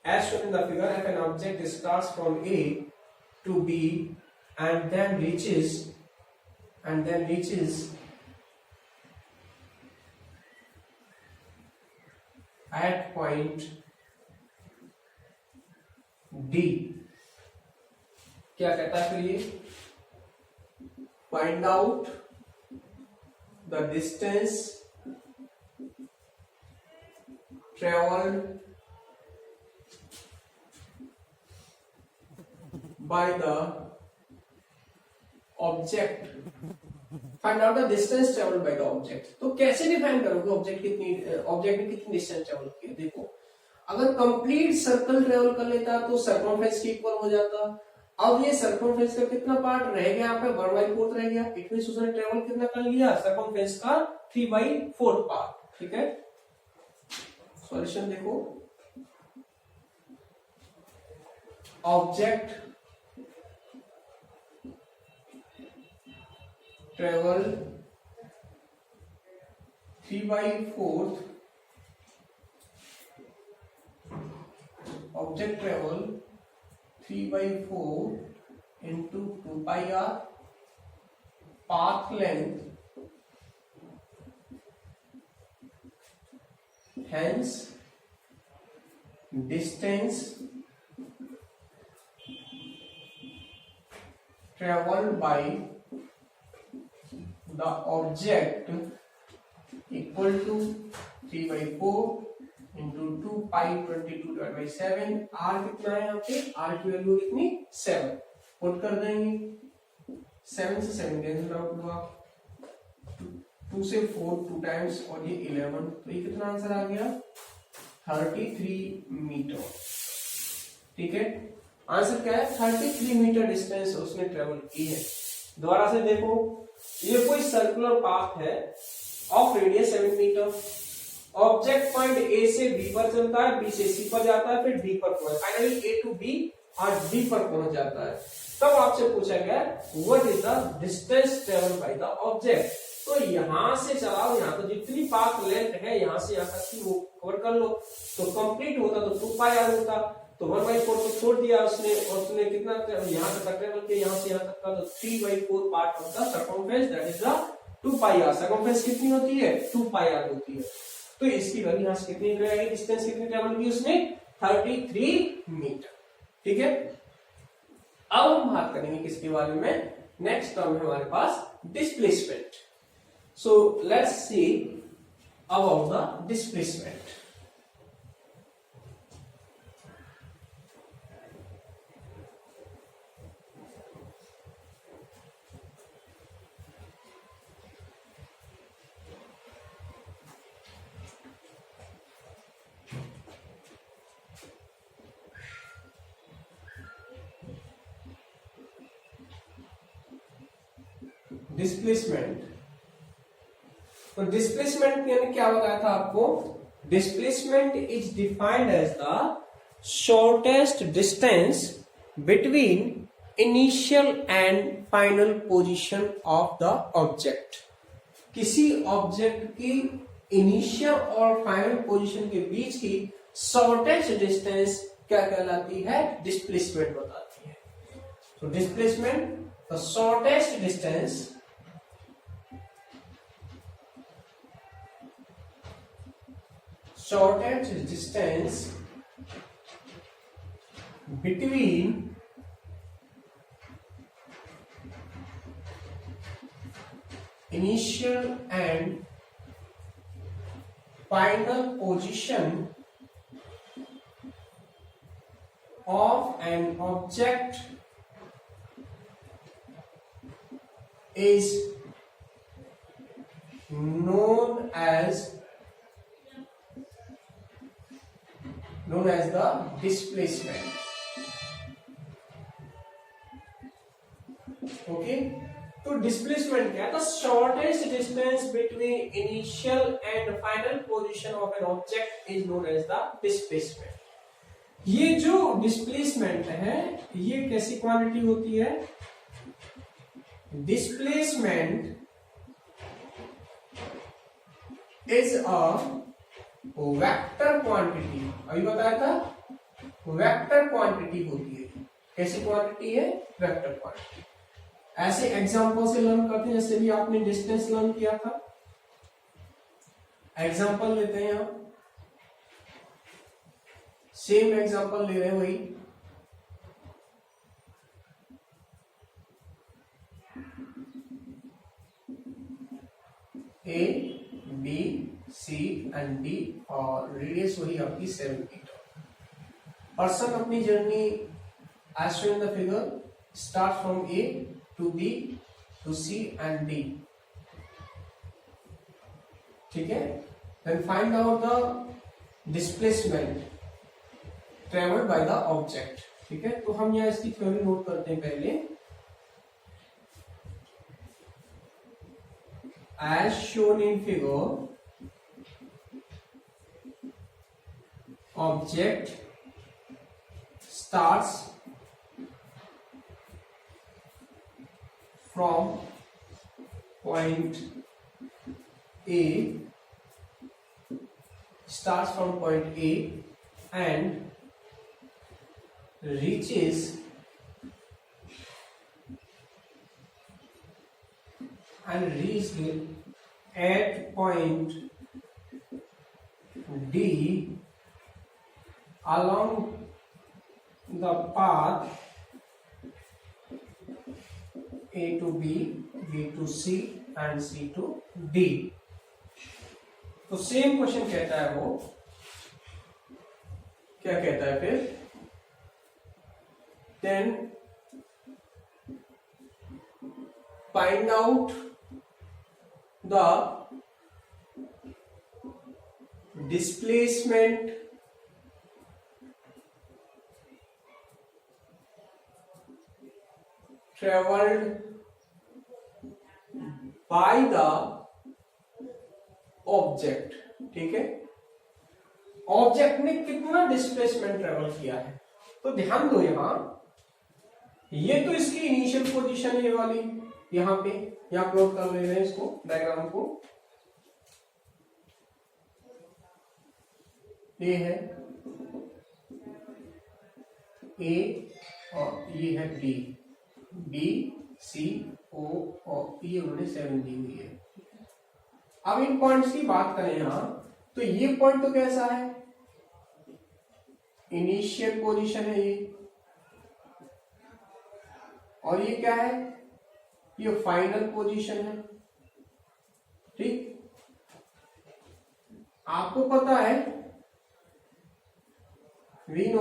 as shown in the figure, if an object starts from A to B and then reaches at point D, क्या कहता है फिर ये? Find out the distance travelled by the object. Find out the distance travelled by the object. तो कैसे define करोगे object ने कितनी डिस्टेंस ट्रेवल किया? देखो, अगर कंप्लीट सर्कल ट्रेवल कर लेता तो सर्कमफेरेंस के इक्वल हो जाता। अब ये सर्कमफेरेंस का कितना पार्ट रह गया? यहाँ पे 1/4 रह गया। इट मींस उसने ट्रेवल कितना कर लिया? सर्कमफेरेंस का 3/4 पार्ट। ठीक है, सॉल्यूशन देखो, object travel 3/4, object travel 3/4 into 2 pi r, path length, hence distance traveled by the object equal to 3/4 into 2 pi 22/7। r कितना है यहाँ पे? r की वैल्यू कितनी? 7 पुट कर देंगे। 7 से 7 कैंसिल आउट हुआ, 2 से 4 2 टाइम्स और ये 11, तो ये कितना आंसर आ गया? 33 मीटर। ठीक है, आंसर क्या है 33 मीटर डिस्टेंस उसने ट्रेवल की है। दोबारा से देखो, ये कोई सर्कुलर पाथ है of radius 7 metre, object point A से बी पर चलता है, बी से सी पर जाता है, फिर डी पर पहुंच, फाइनली ए टू बी और डी पर पहुंच जाता है। तब आपसे पूछा गया what is the distance travel bye the object. तो यहां से चलाओ, यहाँ तो जितनी पाथ लेंथ है यहां से यहां तक की वो कवर कर लो, तो कंप्लीट होता तो 2 पाई आर होता, तो 1/4 को छोड़ दिया उसने, और उसने कितना यहाँ तक ट्रेवल किया, यहाँ से यहाँ तक का, तो 3/4 part of the circumference, that is the 2 pi r. Circumference कितनी होती है 2 पाई आर होती है। तो इसकी वैल्यू यहाँ से कितनी रहेगी, डिस्टेंस कितनी ट्रेवल की उसने 33 मीटर। ठीक है, अब हम बात करेंगे किसके बारे में, नेक्स्ट टर्म है हमारे पास displacement. So let's see about the displacement. Displacement, तो डिस्प्लेसमेंट यानी क्या बताया था आपको, displacement is defined as the shortest distance between initial and final position of the object. किसी ऑब्जेक्ट की इनिशियल और फाइनल पोजीशन के बीच की शॉर्टेस्ट डिस्टेंस क्या कहलाती है, डिस्प्लेसमेंट बताती है। तो displacement the shortest distance between initial and final position of an object is known as the displacement. Okay, तो डिस्प्लेसमेंट क्या है, the shortest distance between initial and final position of an object is known as the displacement. ये जो displacement है ये कैसी quantity होती है, displacement is a vector quantity, अभी बताया था वेक्टर क्वांटिटी होती है। कैसी क्वांटिटी है, वेक्टर क्वांटिटी। ऐसे एग्जांपल से लर्न करते हैं, जैसे भी आपने डिस्टेंस लर्न किया था। एग्जांपल लेते हैं, हम सेम एग्जांपल ले रहे हैं वही, A B C and D और रेडियस वही आपकी 7 मीटर। पर्सन अपनी journey as shown in the figure start from A to B to C and D. ठीक है, then find out the displacement travelled by the object. ठीक है, तो हम यहाँ इसकी थ्योरी नोट करते हैं पहले। As shown in figure, object starts from point A and reaches reached at point D along the path A to B, B to C and C to D। तो सेम क्वेश्चन कहता है, वो क्या कहता है फिर, then find out the displacement traveled by the object, ठीक है, ऑब्जेक्ट ने कितना डिस्प्लेसमेंट ट्रेवल किया है। तो ध्यान दो यहां, ये तो इसकी इनिशियल पोजीशन है ये वाली, यहां पे यहां प्लॉट कर ले रहे हैं इसको, डायग्राम को, ये है ए और ये है बी, बी सी ओ और ये उन्होंने 7 दी हुई है। अब इन पॉइंट्स की बात करें यहां, तो ये पॉइंट तो कैसा है, इनिशियल पोजीशन है ये, और ये क्या है, ये फाइनल पोजीशन है, ठीक। आपको पता है we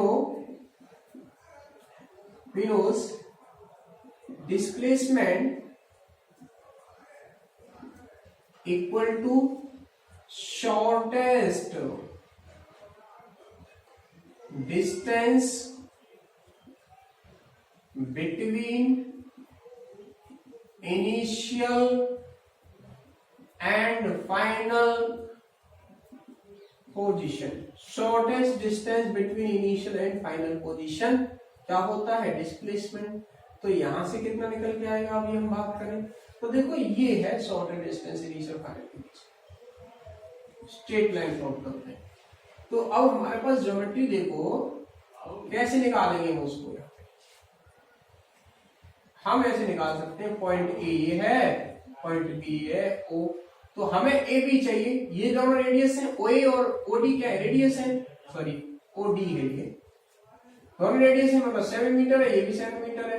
knows displacement equal to shortest distance between initial and final position. Shortest distance between initial and final position क्या होता है, डिस्प्लेसमेंट। तो यहां से कितना निकल के आएगा, अभी हम बात करें तो देखो ये है शॉर्टेस्ट डिस्टेंस इनिशियल फाइनल के बीच, स्ट्रेट लाइन प्लॉट करते हैं। तो अब हमारे पास ज्योमेट्री देखो कैसे निकालेंगे हम उसको, हम ऐसे निकाल सकते हैं, पॉइंट ए ये है, पॉइंट बी है, ओ, तो हमें ए बी चाहिए, ये दोनों रेडियस है, ओ ए और ओ डी क्या है, रेडियस है, सॉरी ओ डी है, ये दोनों रेडियस है, मतलब 7 मीटर है, ये भी 7 मीटर है।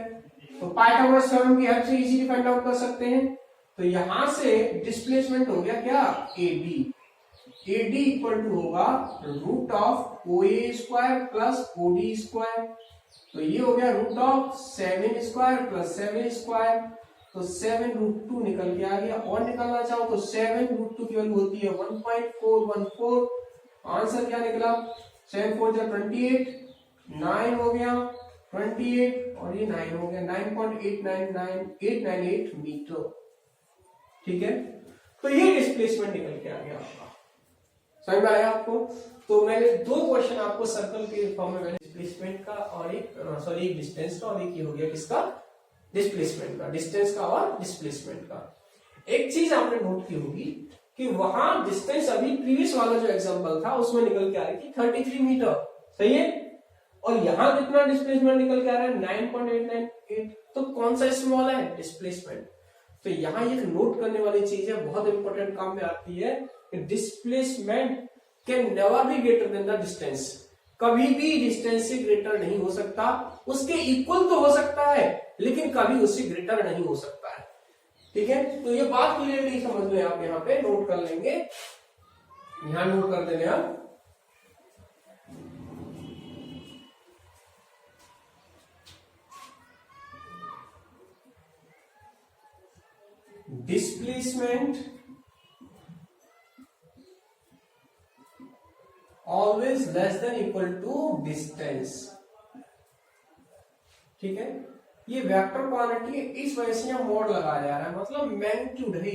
तो पाइथागोरस थ्योरम की हेल्प से इजीली फाइंड आउट कर सकते हैं। तो यहां से डिस्प्लेसमेंट हो गया क्या, A D, A D equal to होगा root of O A square plus O D square. तो ये हो गया root of 7 square plus 7 square, तो 7√2 निकल के आ गया। और निकालना चाहो तो 7√2 की वैल्यू होती है 1.414। आंसर क्या निकला, 7 4 जा 28, 9 हो गया 28 और ये 9 हो गया 9.898 मीटर, ठीक है। तो ये डिस्प्लेसमेंट निकल के आ गया आपका, समझ में आया आपको। तो मैंने 2 क्वेश्चन आपको सर्कल के फॉर्म में, मैंने डिस्प्लेसमेंट का और एक डिस्टेंस का, और एक ये हो गया किसका, डिस्प्लेसमेंट का, डिस्टेंस का और डिस्प्लेसमेंट का। एक चीज आपने नोट की होगी कि वहां डिस्टेंस अभी प्रीवियस वाला जो एग्जांपल था उसमें निकल के आ रही थी 33 मीटर, सही है, और यहां कितना डिस्प्लेसमेंट निकल के आ रहा है 9.898। तो कौन सा स्मॉल है, डिस्प्लेसमेंट। तो यहां एक नोट करने वाली चीज है, बहुत इंपॉर्टेंट काम में आती है कि displacement can never be greater than the distance. कभी भी डिस्टेंस से ग्रेटर नहीं हो सकता, उसके इक्वल तो हो सकता है लेकिन कभी उससे ग्रेटर नहीं हो सकता है, ठीक है। तो ये बात क्लियरली समझ लो, आप यहां पे नोट कर लेंगे, यहां नोट कर देंगे आप। Displacement always less than equal to distance, ठीक है। ये वेक्टर क्वांटिटी है, इस वजह से यहां मोड लगाया जा रहा है, मतलब मैग्नीट्यूड है।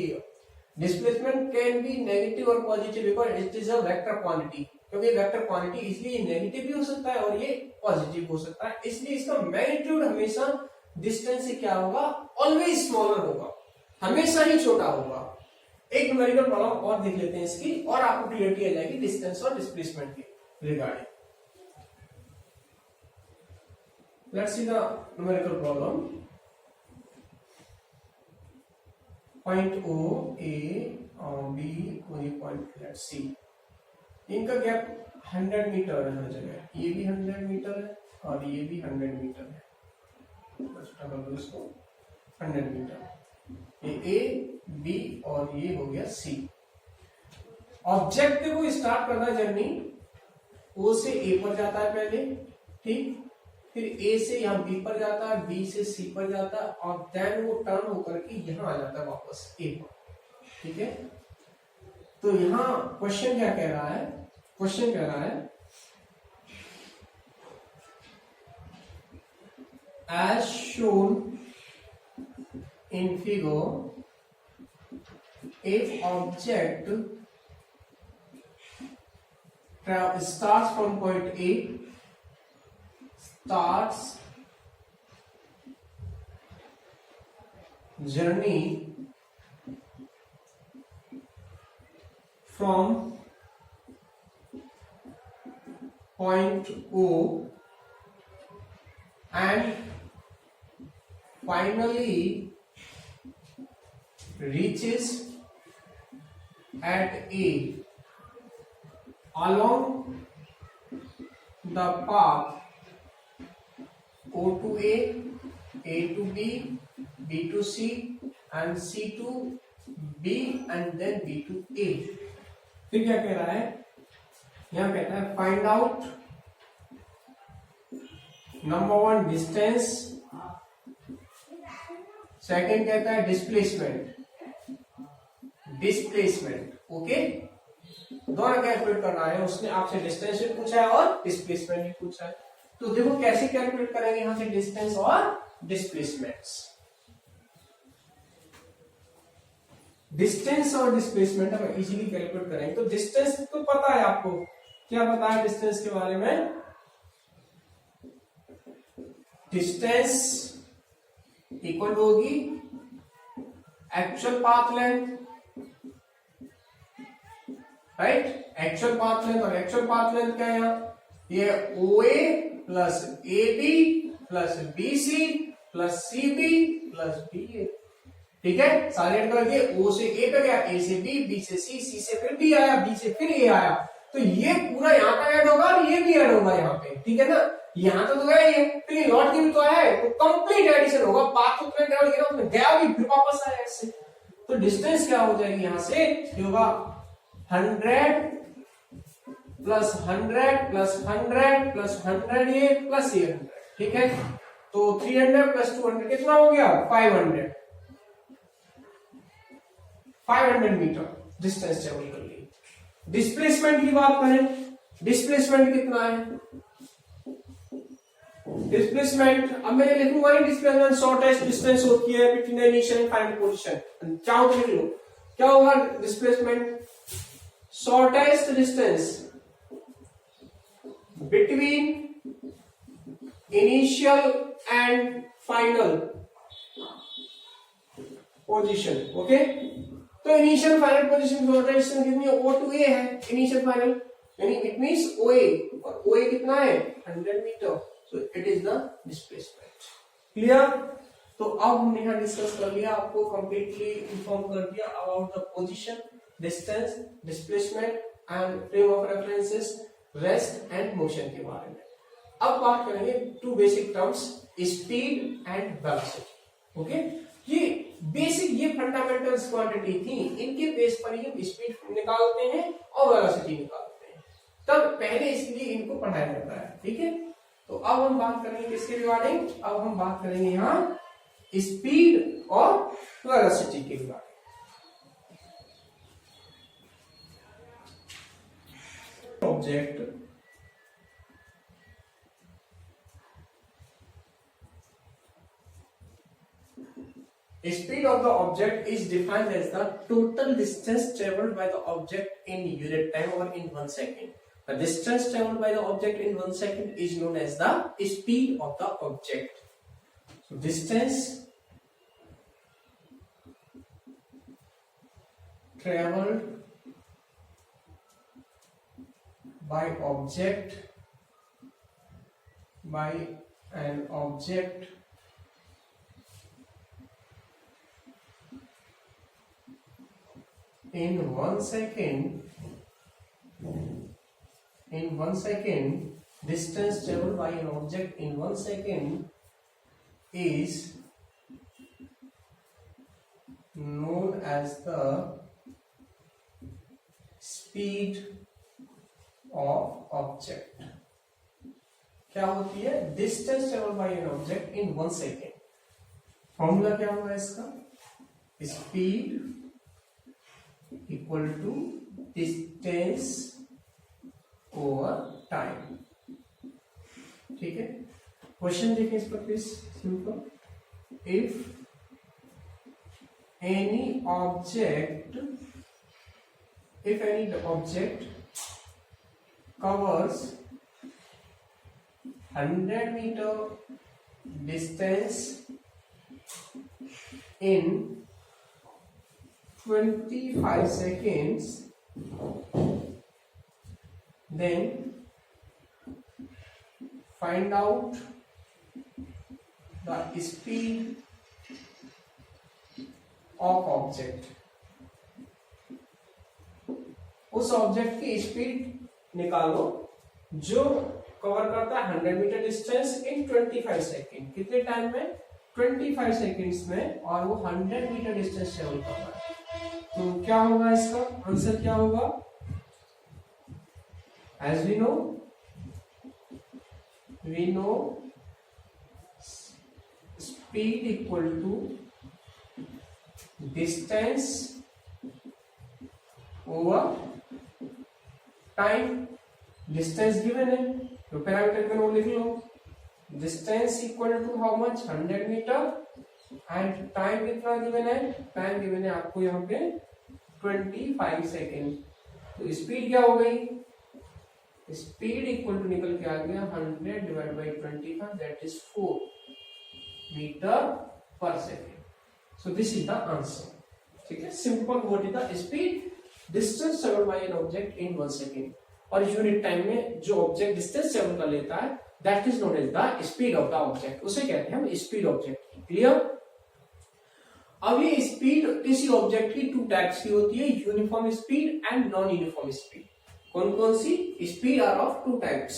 डिस्प्लेसमेंट कैन बी नेगेटिव और positive because it is a vector quantity, क्योंकि वेक्टर क्वांटिटी इसलिए नेगेटिव भी हो सकता है और ये पॉजिटिव हो सकता है, इसलिए इसका मैग्नीट्यूड हमेशा डिस्टेंस से क्या होगा, ऑलवेज स्मॉलर होगा, हमेशा ही छोटा होगा। एक न्यूमेरिकल प्रॉब्लम और देख लेते हैं इसकी, और आपको क्लियरिटी आ जाएगी डिस्टेंस और डिस्प्लेसमेंट के regarding. Let's see the numerical problem. Point O, A और B और ये point let's see. इनका गैप 100 मीटर है हर जगह, ये भी 100 मीटर है और ये भी 100 मीटर है, छोटा कर दो इसको, 100 मीटर। ये A, B और ये हो गया C। ऑब्जेक्ट को स्टार्ट करना जर्नी O से A पर जाता है पहले, ठीक, फिर A से यहाँ B पर जाता है, B से C पर जाता है और देन वो टर्न होकर के यहाँ आ जाता है वापस A पर, ठीक है। तो यहाँ क्वेश्चन क्या कह रहा है, क्वेश्चन कह रहा है as shown in figure, if object starts from point A, starts journey from point O and finally reaches at A along the path O to A to B, B to C and C to B and then B to A। फिर क्या कह रहा है, यहां कहता है find out number one distance, second कहता है डिस्प्लेसमेंट। ओके, दोनों कैलकुलेट करना है, उसने आपसे डिस्टेंस भी पूछा है और डिस्प्लेसमेंट भी पूछा है। तो देखो कैसे कैलकुलेट करेंगे यहां से डिस्टेंस और डिस्प्लेसमेंट्स। डिस्टेंस और डिस्प्लेसमेंट अगर इजीली कैलकुलेट करेंगे तो डिस्टेंस तो पता है आपको, क्या पता है डिस्टेंस के बारे में, डिस्टेंस इक्वल होगी actual path length, right. Actual path length, और एक्चुअल पाथ लेंथ क्या है यहाँ, ये OA plus AB plus BC plus CB plus BA। ठीक है, सारे ऐड कर दिए, O से A पे गया, A से B, B से C, C से फिर B आया, B से फिर A आया, तो ये पूरा यहाँ का ऐड होगा और ये भी ऐड होगा यहाँ पे। ठीक है ना, यहाँ तो गया ये, फिर ये लौट के भी तो आया है, तो कंप्लीट एडिशन होगा। पाथ तो तुमने ट्रेवल किया, उसमें गया भी फिर वापस आया इससे, तो डिस्टेंस क्या हो जाएगी यहाँ से, ये होगा 100 प्लस 100 प्लस 100 प्लस 100 ये प्लस ये 100। ठीक है, तो 300 प्लस 200 कितना हो गया, 500 मीटर डिस्टेंस ट्रेवल कर ली। डिस्प्लेसमेंट की बात करें, डिस्प्लेसमेंट कितना है, डिस्प्लेसमेंट अब मैं लिखूंगा नहीं, डिस्प्लेसमेंट शॉर्टेस्ट डिस्टेंस होती है between the initial and final position. चाहो तो लिख लो, क्या होगा displacement, shortest distance between initial and final position. Okay, तो इनिशियल फाइनल पोजीशन शॉर्टेस्ट कितनी है, O to A है इनिशियल फाइनल, यानी इट मींस OA, और OA कितना है 100 metre, so it is the displacement। Clear, तो अब हमने यहाँ डिस्कस कर लिया, आपको कंप्लीटली इन्फॉर्म कर दिया about the position, distance, displacement and frame of references, rest and motion के बारे में। अब बात करेंगे two basic terms, speed and velocity. Okay, ये बेसिक, ये फंडामेंटल्स क्वांटिटी थी, इनके बेस पर ही हम स्पीड निकालते हैं और वेलोसिटी निकालते हैं, तब पहले इसलिए इनको पढ़ाया जाता है। ठीक है, तो अब हम बात करेंगे किसके रिगार्डिंग, अब हम बात करेंगे यहाँ स्पीड और वेलोसिटी के regarding. Object speed of the object is defined as the total distance traveled by the object in unit time or in 1 second. The distance traveled by the object in 1 second is known as the speed of the object. So distance traveled by an object in 1 second, distance traveled by an object in 1 second is known as the speed of object। क्या होती है, distance travel by an object in 1 second. Formula क्या होगा इसका, speed equal to distance over time. ठीक है, question देखें इस पर please. Simple, if any object, if any object covers 100-meter distance in 25 seconds, then find out the speed of object. उस object की स्पीड निकालो जो कवर करता है 100 मीटर डिस्टेंस इन 25 सेकेंड। कितने टाइम में? 25 सेकेंड्स में, और वो 100 मीटर डिस्टेंस ट्रेवल कर रहा है। तो क्या होगा, इसका आंसर क्या होगा? As we know speed equal to distance over time. Distance given है तो पैरामीटर का नाम लिख लो। Distance equal to how much? 100 metre, and time कितना गिवन है? टाइम गिवन है आपको यहाँ पे 25 सेकेंड। तो स्पीड क्या हो गई? स्पीड इक्वल टू निकल के आ गया 100 divide by 25, that is 4 metre per second. So this is the answer. ठीक है, simple. What is the speed? Distance travelled by an object in 1 second. और यूनिट टाइम में जो ऑब्जेक्ट डिस्टेंस ट्रेवल कर लेता है, that is known as the speed of the object. उसे कहते हैं हम स्पीड ऑब्जेक्ट। क्लियर? अब ये स्पीड किसी ऑब्जेक्ट की 2 टाइप्स की होती है, uniform speed and non uniform speed. कौन कौन सी? Speed are of 2 types.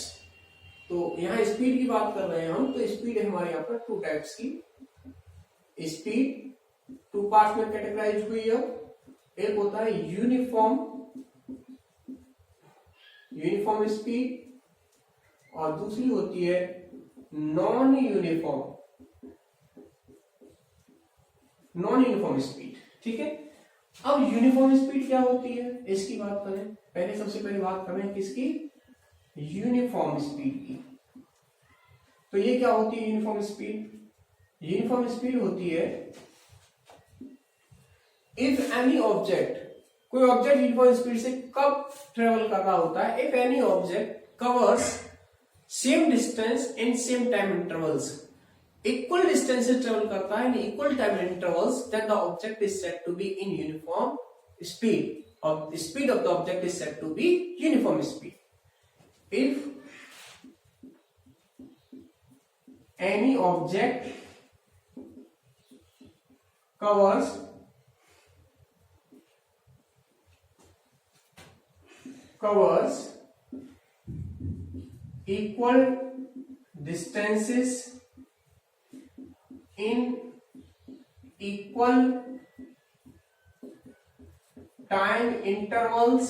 तो यहाँ स्पीड की बात कर रहे हैं हम, तो स्पीड है हमारे यहाँ पर 2 टाइप्स की। स्पीड 2 पार्ट में कैटेगराइज हुई है। एक होता है यूनिफॉर्म स्पीड, और दूसरी होती है नॉन यूनिफॉर्म स्पीड। ठीक है, अब यूनिफॉर्म स्पीड क्या होती है इसकी बात करें। पहले सबसे पहले बात करें किसकी? यूनिफॉर्म स्पीड की। तो ये क्या होती है यूनिफॉर्म स्पीड? यूनिफॉर्म स्पीड होती है इफ एनी ऑब्जेक्ट, कोई ऑब्जेक्ट यूनिफॉर्म स्पीड से कब ट्रेवल कर रहा होता है? If any object covers same distance in same time intervals, equal distance travel करता है in equal time intervals, then the object is said to be in uniform speed, और speed of the object is said to be uniform speed. If any object covers equal distances in equal time intervals,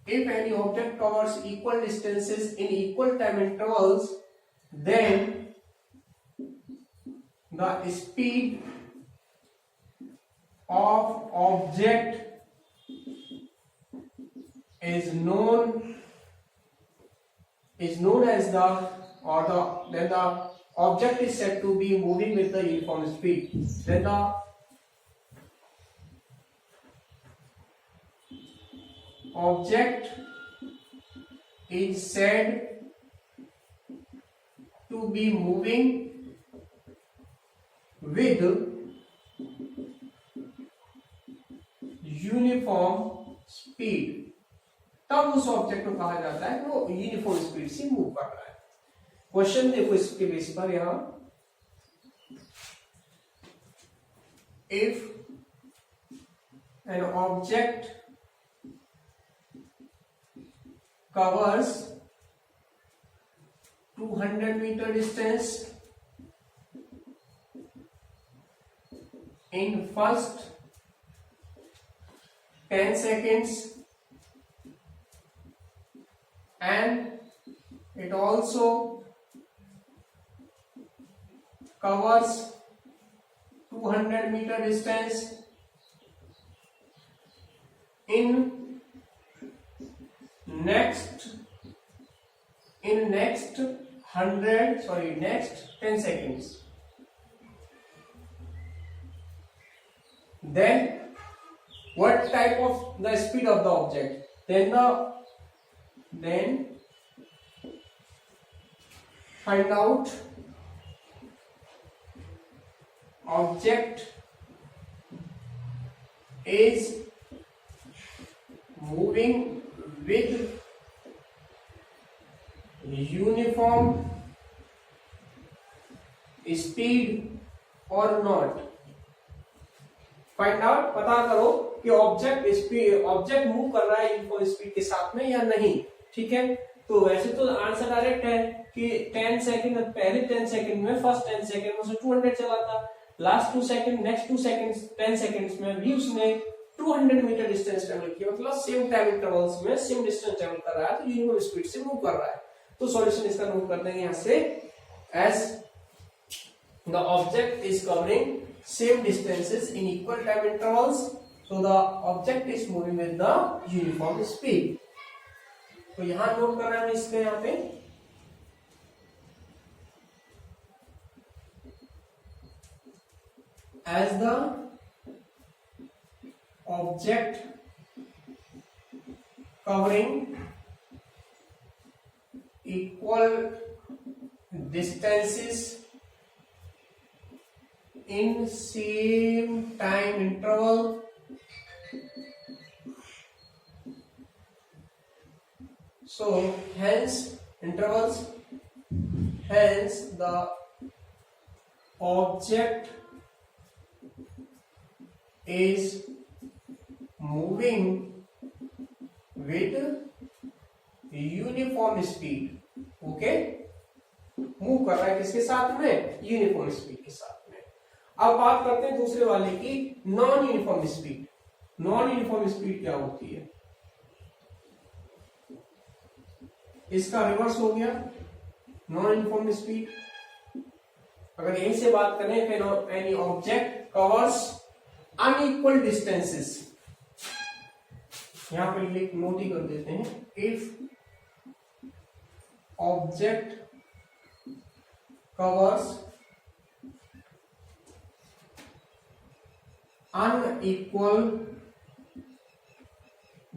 if any object covers equal distances in equal time intervals, then the speed of object is known as then the object is said to be moving with the uniform speed. Then the object is said to be moving with uniform speed. तब उस object को कहा जाता है कि वो uniform speed से move कर रहा है। क्वेश्चन देखो इसके बेस पर, यहां if an object covers 200 meter distance in first 10 seconds, and it also covers 200 meter distance in next 10 seconds, then what type of the speed of the object, then find out object is moving with uniform speed or not. Find out, पता करो कि object move कर रहा है uniform speed के साथ में या नहीं। ठीक है, तो वैसे तो आंसर डायरेक्ट है कि 10 सेकंड, पहले 10 सेकंड में फर्स्ट 10 सेकंड में उसे 200 चला था, last 2 second, next 2 seconds 10 seconds में भी उसने 200 मीटर डिस्टेंस ट्रेवल किया, मतलब सेम टाइम इंटरवल्स में सेम डिस्टेंस ट्रेवल कर रहा है, तो यूनिफॉर्म स्पीड से मूव कर रहा है। तो सॉल्यूशन इसका नोट कर देंगे यहां से, as the object is covering same distances in equal time intervals, so the object is moving with the uniform speed. तो यहां नोट कर रहे हैं इसके यहां पे as the object covering equal distances in same time interval, so hence intervals, hence the object is moving with uniform speed. Okay, move कर रहा है किसके साथ में, यूनिफॉर्म स्पीड के साथ में। अब बात करते हैं दूसरे वाले की, non uniform speed. Non uniform speed क्या होती है, इसका रिवर्स हो गया नॉन यूनिफॉर्म स्पीड। अगर यहीं से बात करें, any object covers unequal distances, यहां पे लिख नोट ही कर देते हैं, if object covers unequal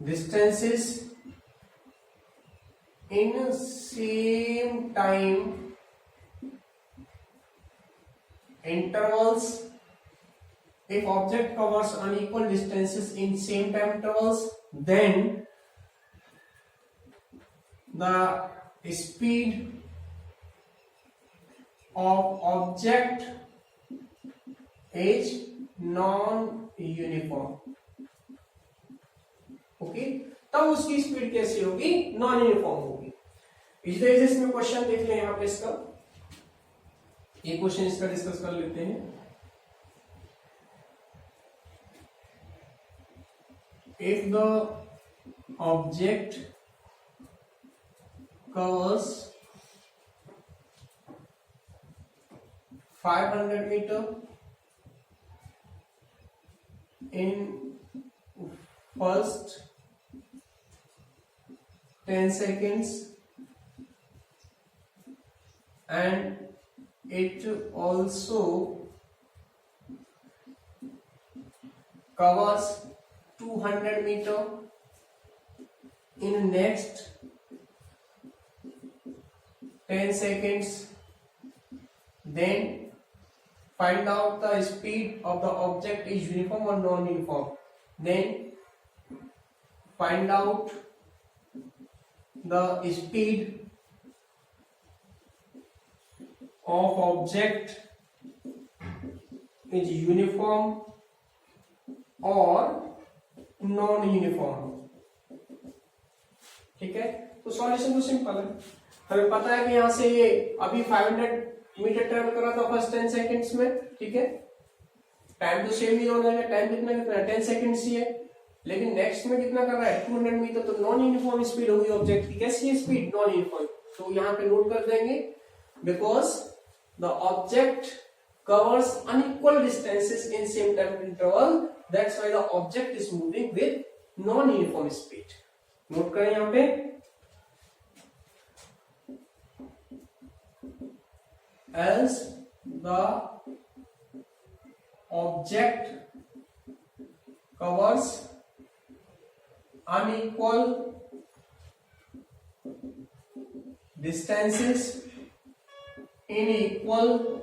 distances in same time intervals, if object covers unequal distances in same time intervals, then the speed of object is non uniform. Okay, तब उसकी speed कैसी होगी, नॉन यूनिफॉर्म होगी। इस तरह से इसमें क्वेश्चन देख लें, यहां पे इसका एक क्वेश्चन इसका डिस्कस कर लेते हैं। If the object covers 500 meter in first 10 seconds and it also covers 200 meter in next 10 seconds, then find out the speed of the object is uniform or non-uniform. Then find out the speed of object is uniform or non-uniform. ठीक है, तो solution तो simple है। हमें पता है कि यहां से ये अभी 500 मीटर ट्रेवल कर रहा था फर्स्ट 10 सेकंड्स में। ठीक है, टाइम तो सेम ही होना है, टाइम कितना कितना 10 सेकंड्स ही है, लेकिन नेक्स्ट में कितना कर रहा है 200 मीटर, तो नॉन यूनिफॉर्म स्पीड होगी ऑब्जेक्ट की। कैसी है स्पीड, नॉन यूनिफॉर्म। तो यहाँ पे नोट कर देंगे, because the object covers unequal distances in same time interval, that's why the object is moving with non uniform speed. Note करें यहाँ पे, as the object covers unequal distances in equal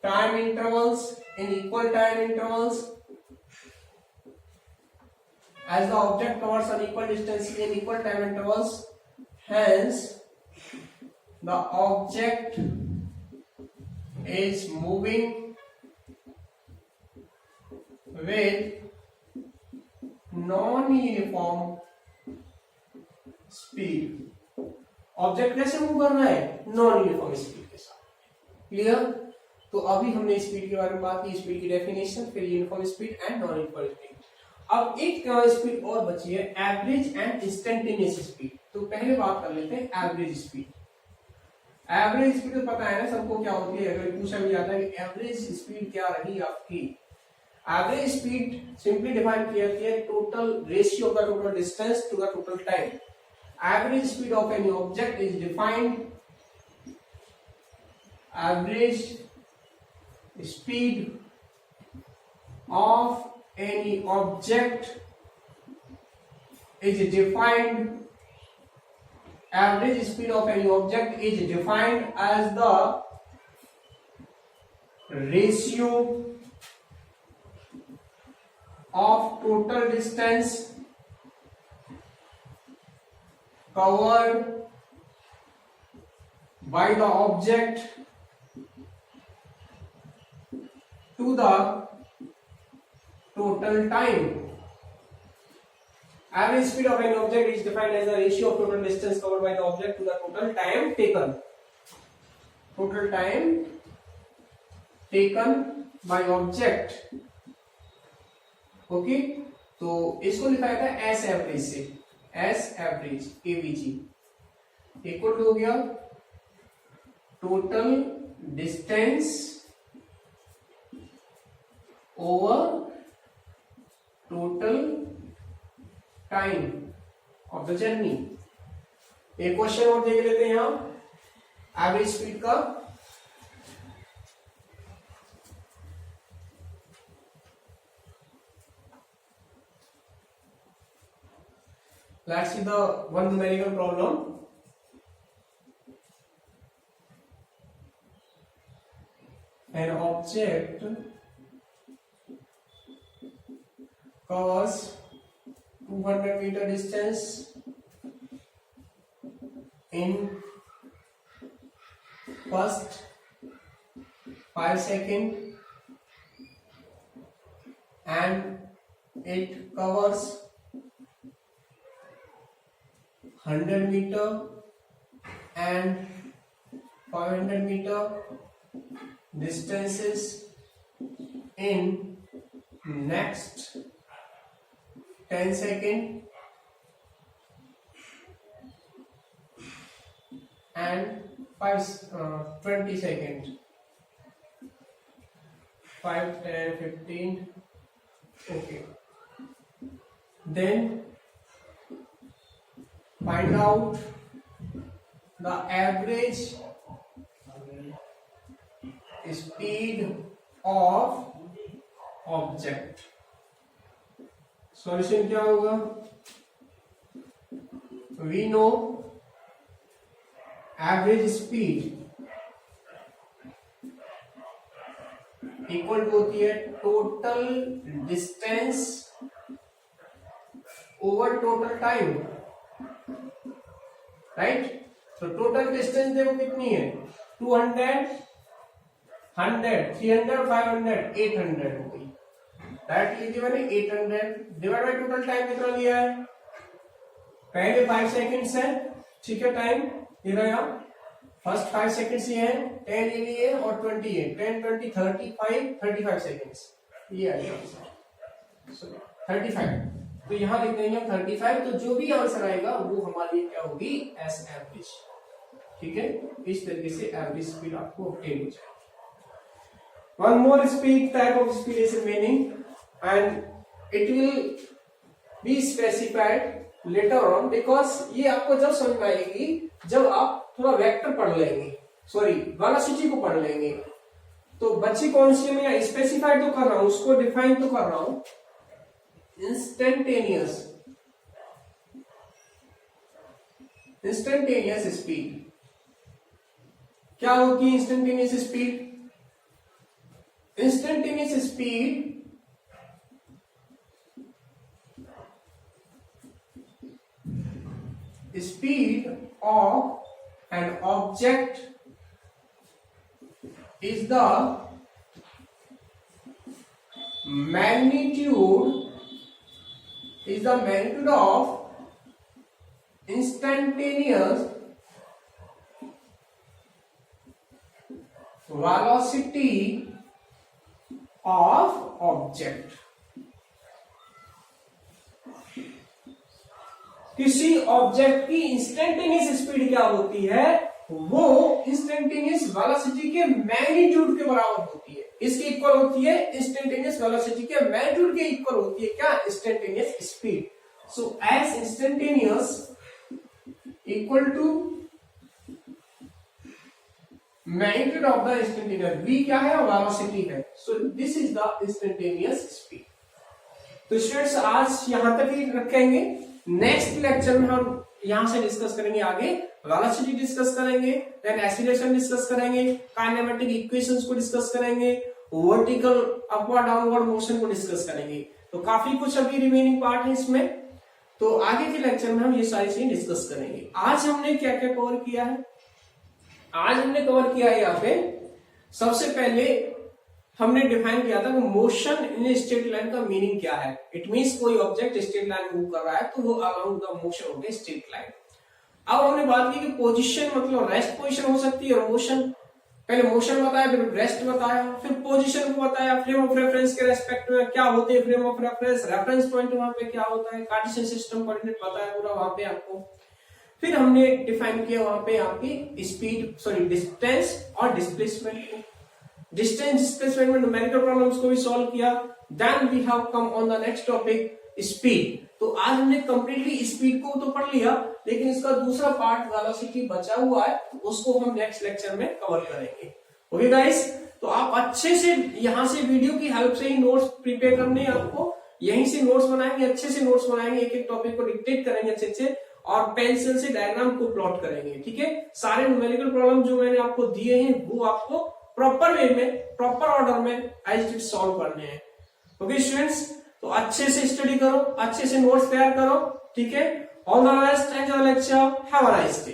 time intervals as the object covers unequal distances in equal time intervals, hence the object is moving with non-uniform speed. Object कैसे move कर रहा है? Non uniform speed के साथ. Clear? तो अभी हमने speed के बारे में बात की, स्पीड की डेफिनेशन, फिर uniform speed and non uniform speed. अब एक स्पीड और बची है, एवरेज एंड इंस्टेंटेनियस स्पीड. तो पहले बात कर लेते हैं एवरेज स्पीड. एवरेज स्पीड तो पता है ना सबको क्या होती है, अगर पूछा भी जाता है कि एवरेज स्पीड क्या रही आपकी. एवरेज स्पीड सिंपली डिफाइन किया जाती है total ratio of the total distance to the total time. Average speed of any object is defined. Average speed of any object is defined. Average speed of any object is defined as the ratio of total distance covered by the object to the total time. Average speed of an object is defined as the ratio of total distance covered by the object to the total time taken. Total time taken by object. Okay, तो इसको लिखा जाता है S average से. S average AVG equal to हो गया total distance over total time of the journey. एक question और देख लेते हैं यहां एवरेज स्पीड का. Let's see the one numerical problem. An object covers 200 meter distance in first 5 seconds and it covers 100 meter and 500 meter distances in next 10 seconds and 20 seconds. 5, 10, 15. Okay. Then find out the average speed of object. Solution क्या होगा? We know average speed equal होती है total distance over total time. Right? तो total distance देखो कितनी है, 200, 100, 300, 500, 800 हो गई. डायरेक्ट लिखी मैंने 800 डिवाइड बाय टोटल टाइम कितना लिया है, पहले 5 सेकंड्स है, ठीक है, टाइम ये रहा, फर्स्ट 5 सेकंड्स ये है, 10 ये लिए और 20 है, 10, 20, 35 सेकंड्स ये आएगा आंसर 35. तो यहां लिख देंगे 35. तो जो भी आंसर आएगा वो हमारे लिए क्या होगी, एस एवरेज. ठीक है, इस तरीके से एवरेज स्पीड आपको ऑब्टेन हो जाएगी. One more speed type of speed is remaining and it will be specified later on because ये आपको जब समझ में आएगी जब आप थोड़ा वेक्टर पढ़ लेंगे, सॉरी वेलोसिटी को पढ़ लेंगे. तो बच्ची कौन सी मैं स्पेसिफाई तो कर रहा हूं, उसको डिफाइन तो कर रहा हूं। इंस्टेंटेनियस स्पीड क्या होती है? Instantaneous speed, instantaneous speed speed of an object is the magnitude of instantaneous velocity of object। किसी ऑब्जेक्ट की इंस्टेंटेनियस स्पीड क्या होती है? वो इंस्टेंटेनियस वेलोसिटी के मैग्नीट्यूड के बराबर होती है। इसकी इक्वल होती है इंस्टेंटेनियस वेलोसिटी के मैग्नीट्यूड के इक्वल होती है क्या? Instantaneous speed. So S instantaneous equal to magnitude of the instantaneous, v क्या है? वेलोसिटी है। So this is the instantaneous speed. तो स्टूडेंट्स आज यहां तक ही रखेंगे। नेक्स्ट लेक्चर में हम यहां से डिस्कस करेंगे आगे वेलोसिटी डिस्कस करेंगे, देन एक्सीलरेशन डिस्कस करेंगे, काइनेमेटिक इक्वेशंस को डिस्कस करेंगे, वर्टिकल अपवर्ड डाउनवर्ड मोशन को डिस्कस करेंगे। तो काफी कुछ अभी रिमेनिंग पार्ट है इसमें, तो आगे के लेक्चर में हम ये सारी चीजें डिस्कस करेंगे। आज हमने क्या क्या कवर किया है? आज हमने कवर किया है यहाँ पे सबसे पहले हमने डिफाइन किया था कि मोशन इन स्ट्रेट लाइन का मीनिंग क्या है। इट मींस कोई ऑब्जेक्ट स्ट्रेट लाइन मूव कर रहा है तो वो अलोंग द मोशन हो गया स्ट्रेट लाइन। अब हमने बात की कि पोजीशन मतलब रेस्ट पोजीशन हो सकती है और मोशन, पहले मोशन बताया, फिर रेस्ट बताया, फिर पोजीशन को बताया, फ्रेम ऑफ रेफरेंस के रेस्पेक्ट में क्या होते हैं फ्रेम ऑफ रेफरेंस पॉइंट वहां पे क्या होता है, कार्टेशियन सिस्टम कोऑर्डिनेट बताया पूरा वहां पे आपको। फिर हमने डिफाइन किया वहां पे आपकी स्पीड सॉरी डिस्टेंस और डिस्प्लेसमेंट को, डिस्टेंस डिस्प्लेसमेंट में न्यूमेरिकल प्रॉब्लम्स को भी सॉल्व किया। Then we have come on the next topic speed. तो आज हमने कंप्लीटली स्पीड को तो पढ़ लिया, लेकिन इसका दूसरा पार्ट वेलोसिटी बचा हुआ है, उसको हम नेक्स्ट लेक्चर में कवर करेंगे। ओके गाइस, तो आप अच्छे से यहाँ से वीडियो की हेल्प से ही नोट्स प्रिपेयर करने आपको, यहीं से नोट्स बनाएंगे, अच्छे से नोट्स बनाएंगे, एक एक टॉपिक को डिक्टेट करेंगे अच्छे से और पेंसिल से डायग्राम को प्लॉट करेंगे। ठीक है, सारे न्यूमेरिकल प्रॉब्लम जो मैंने आपको दिए हैं वो आपको प्रॉपर वे में, प्रॉपर ऑर्डर में एज इट सॉल्व करने हैं। ओके स्टूडेंट्स, तो अच्छे से स्टडी करो, अच्छे से नोट्स तैयार करो। ठीक है, all the best, enjoy lecture, have a nice day.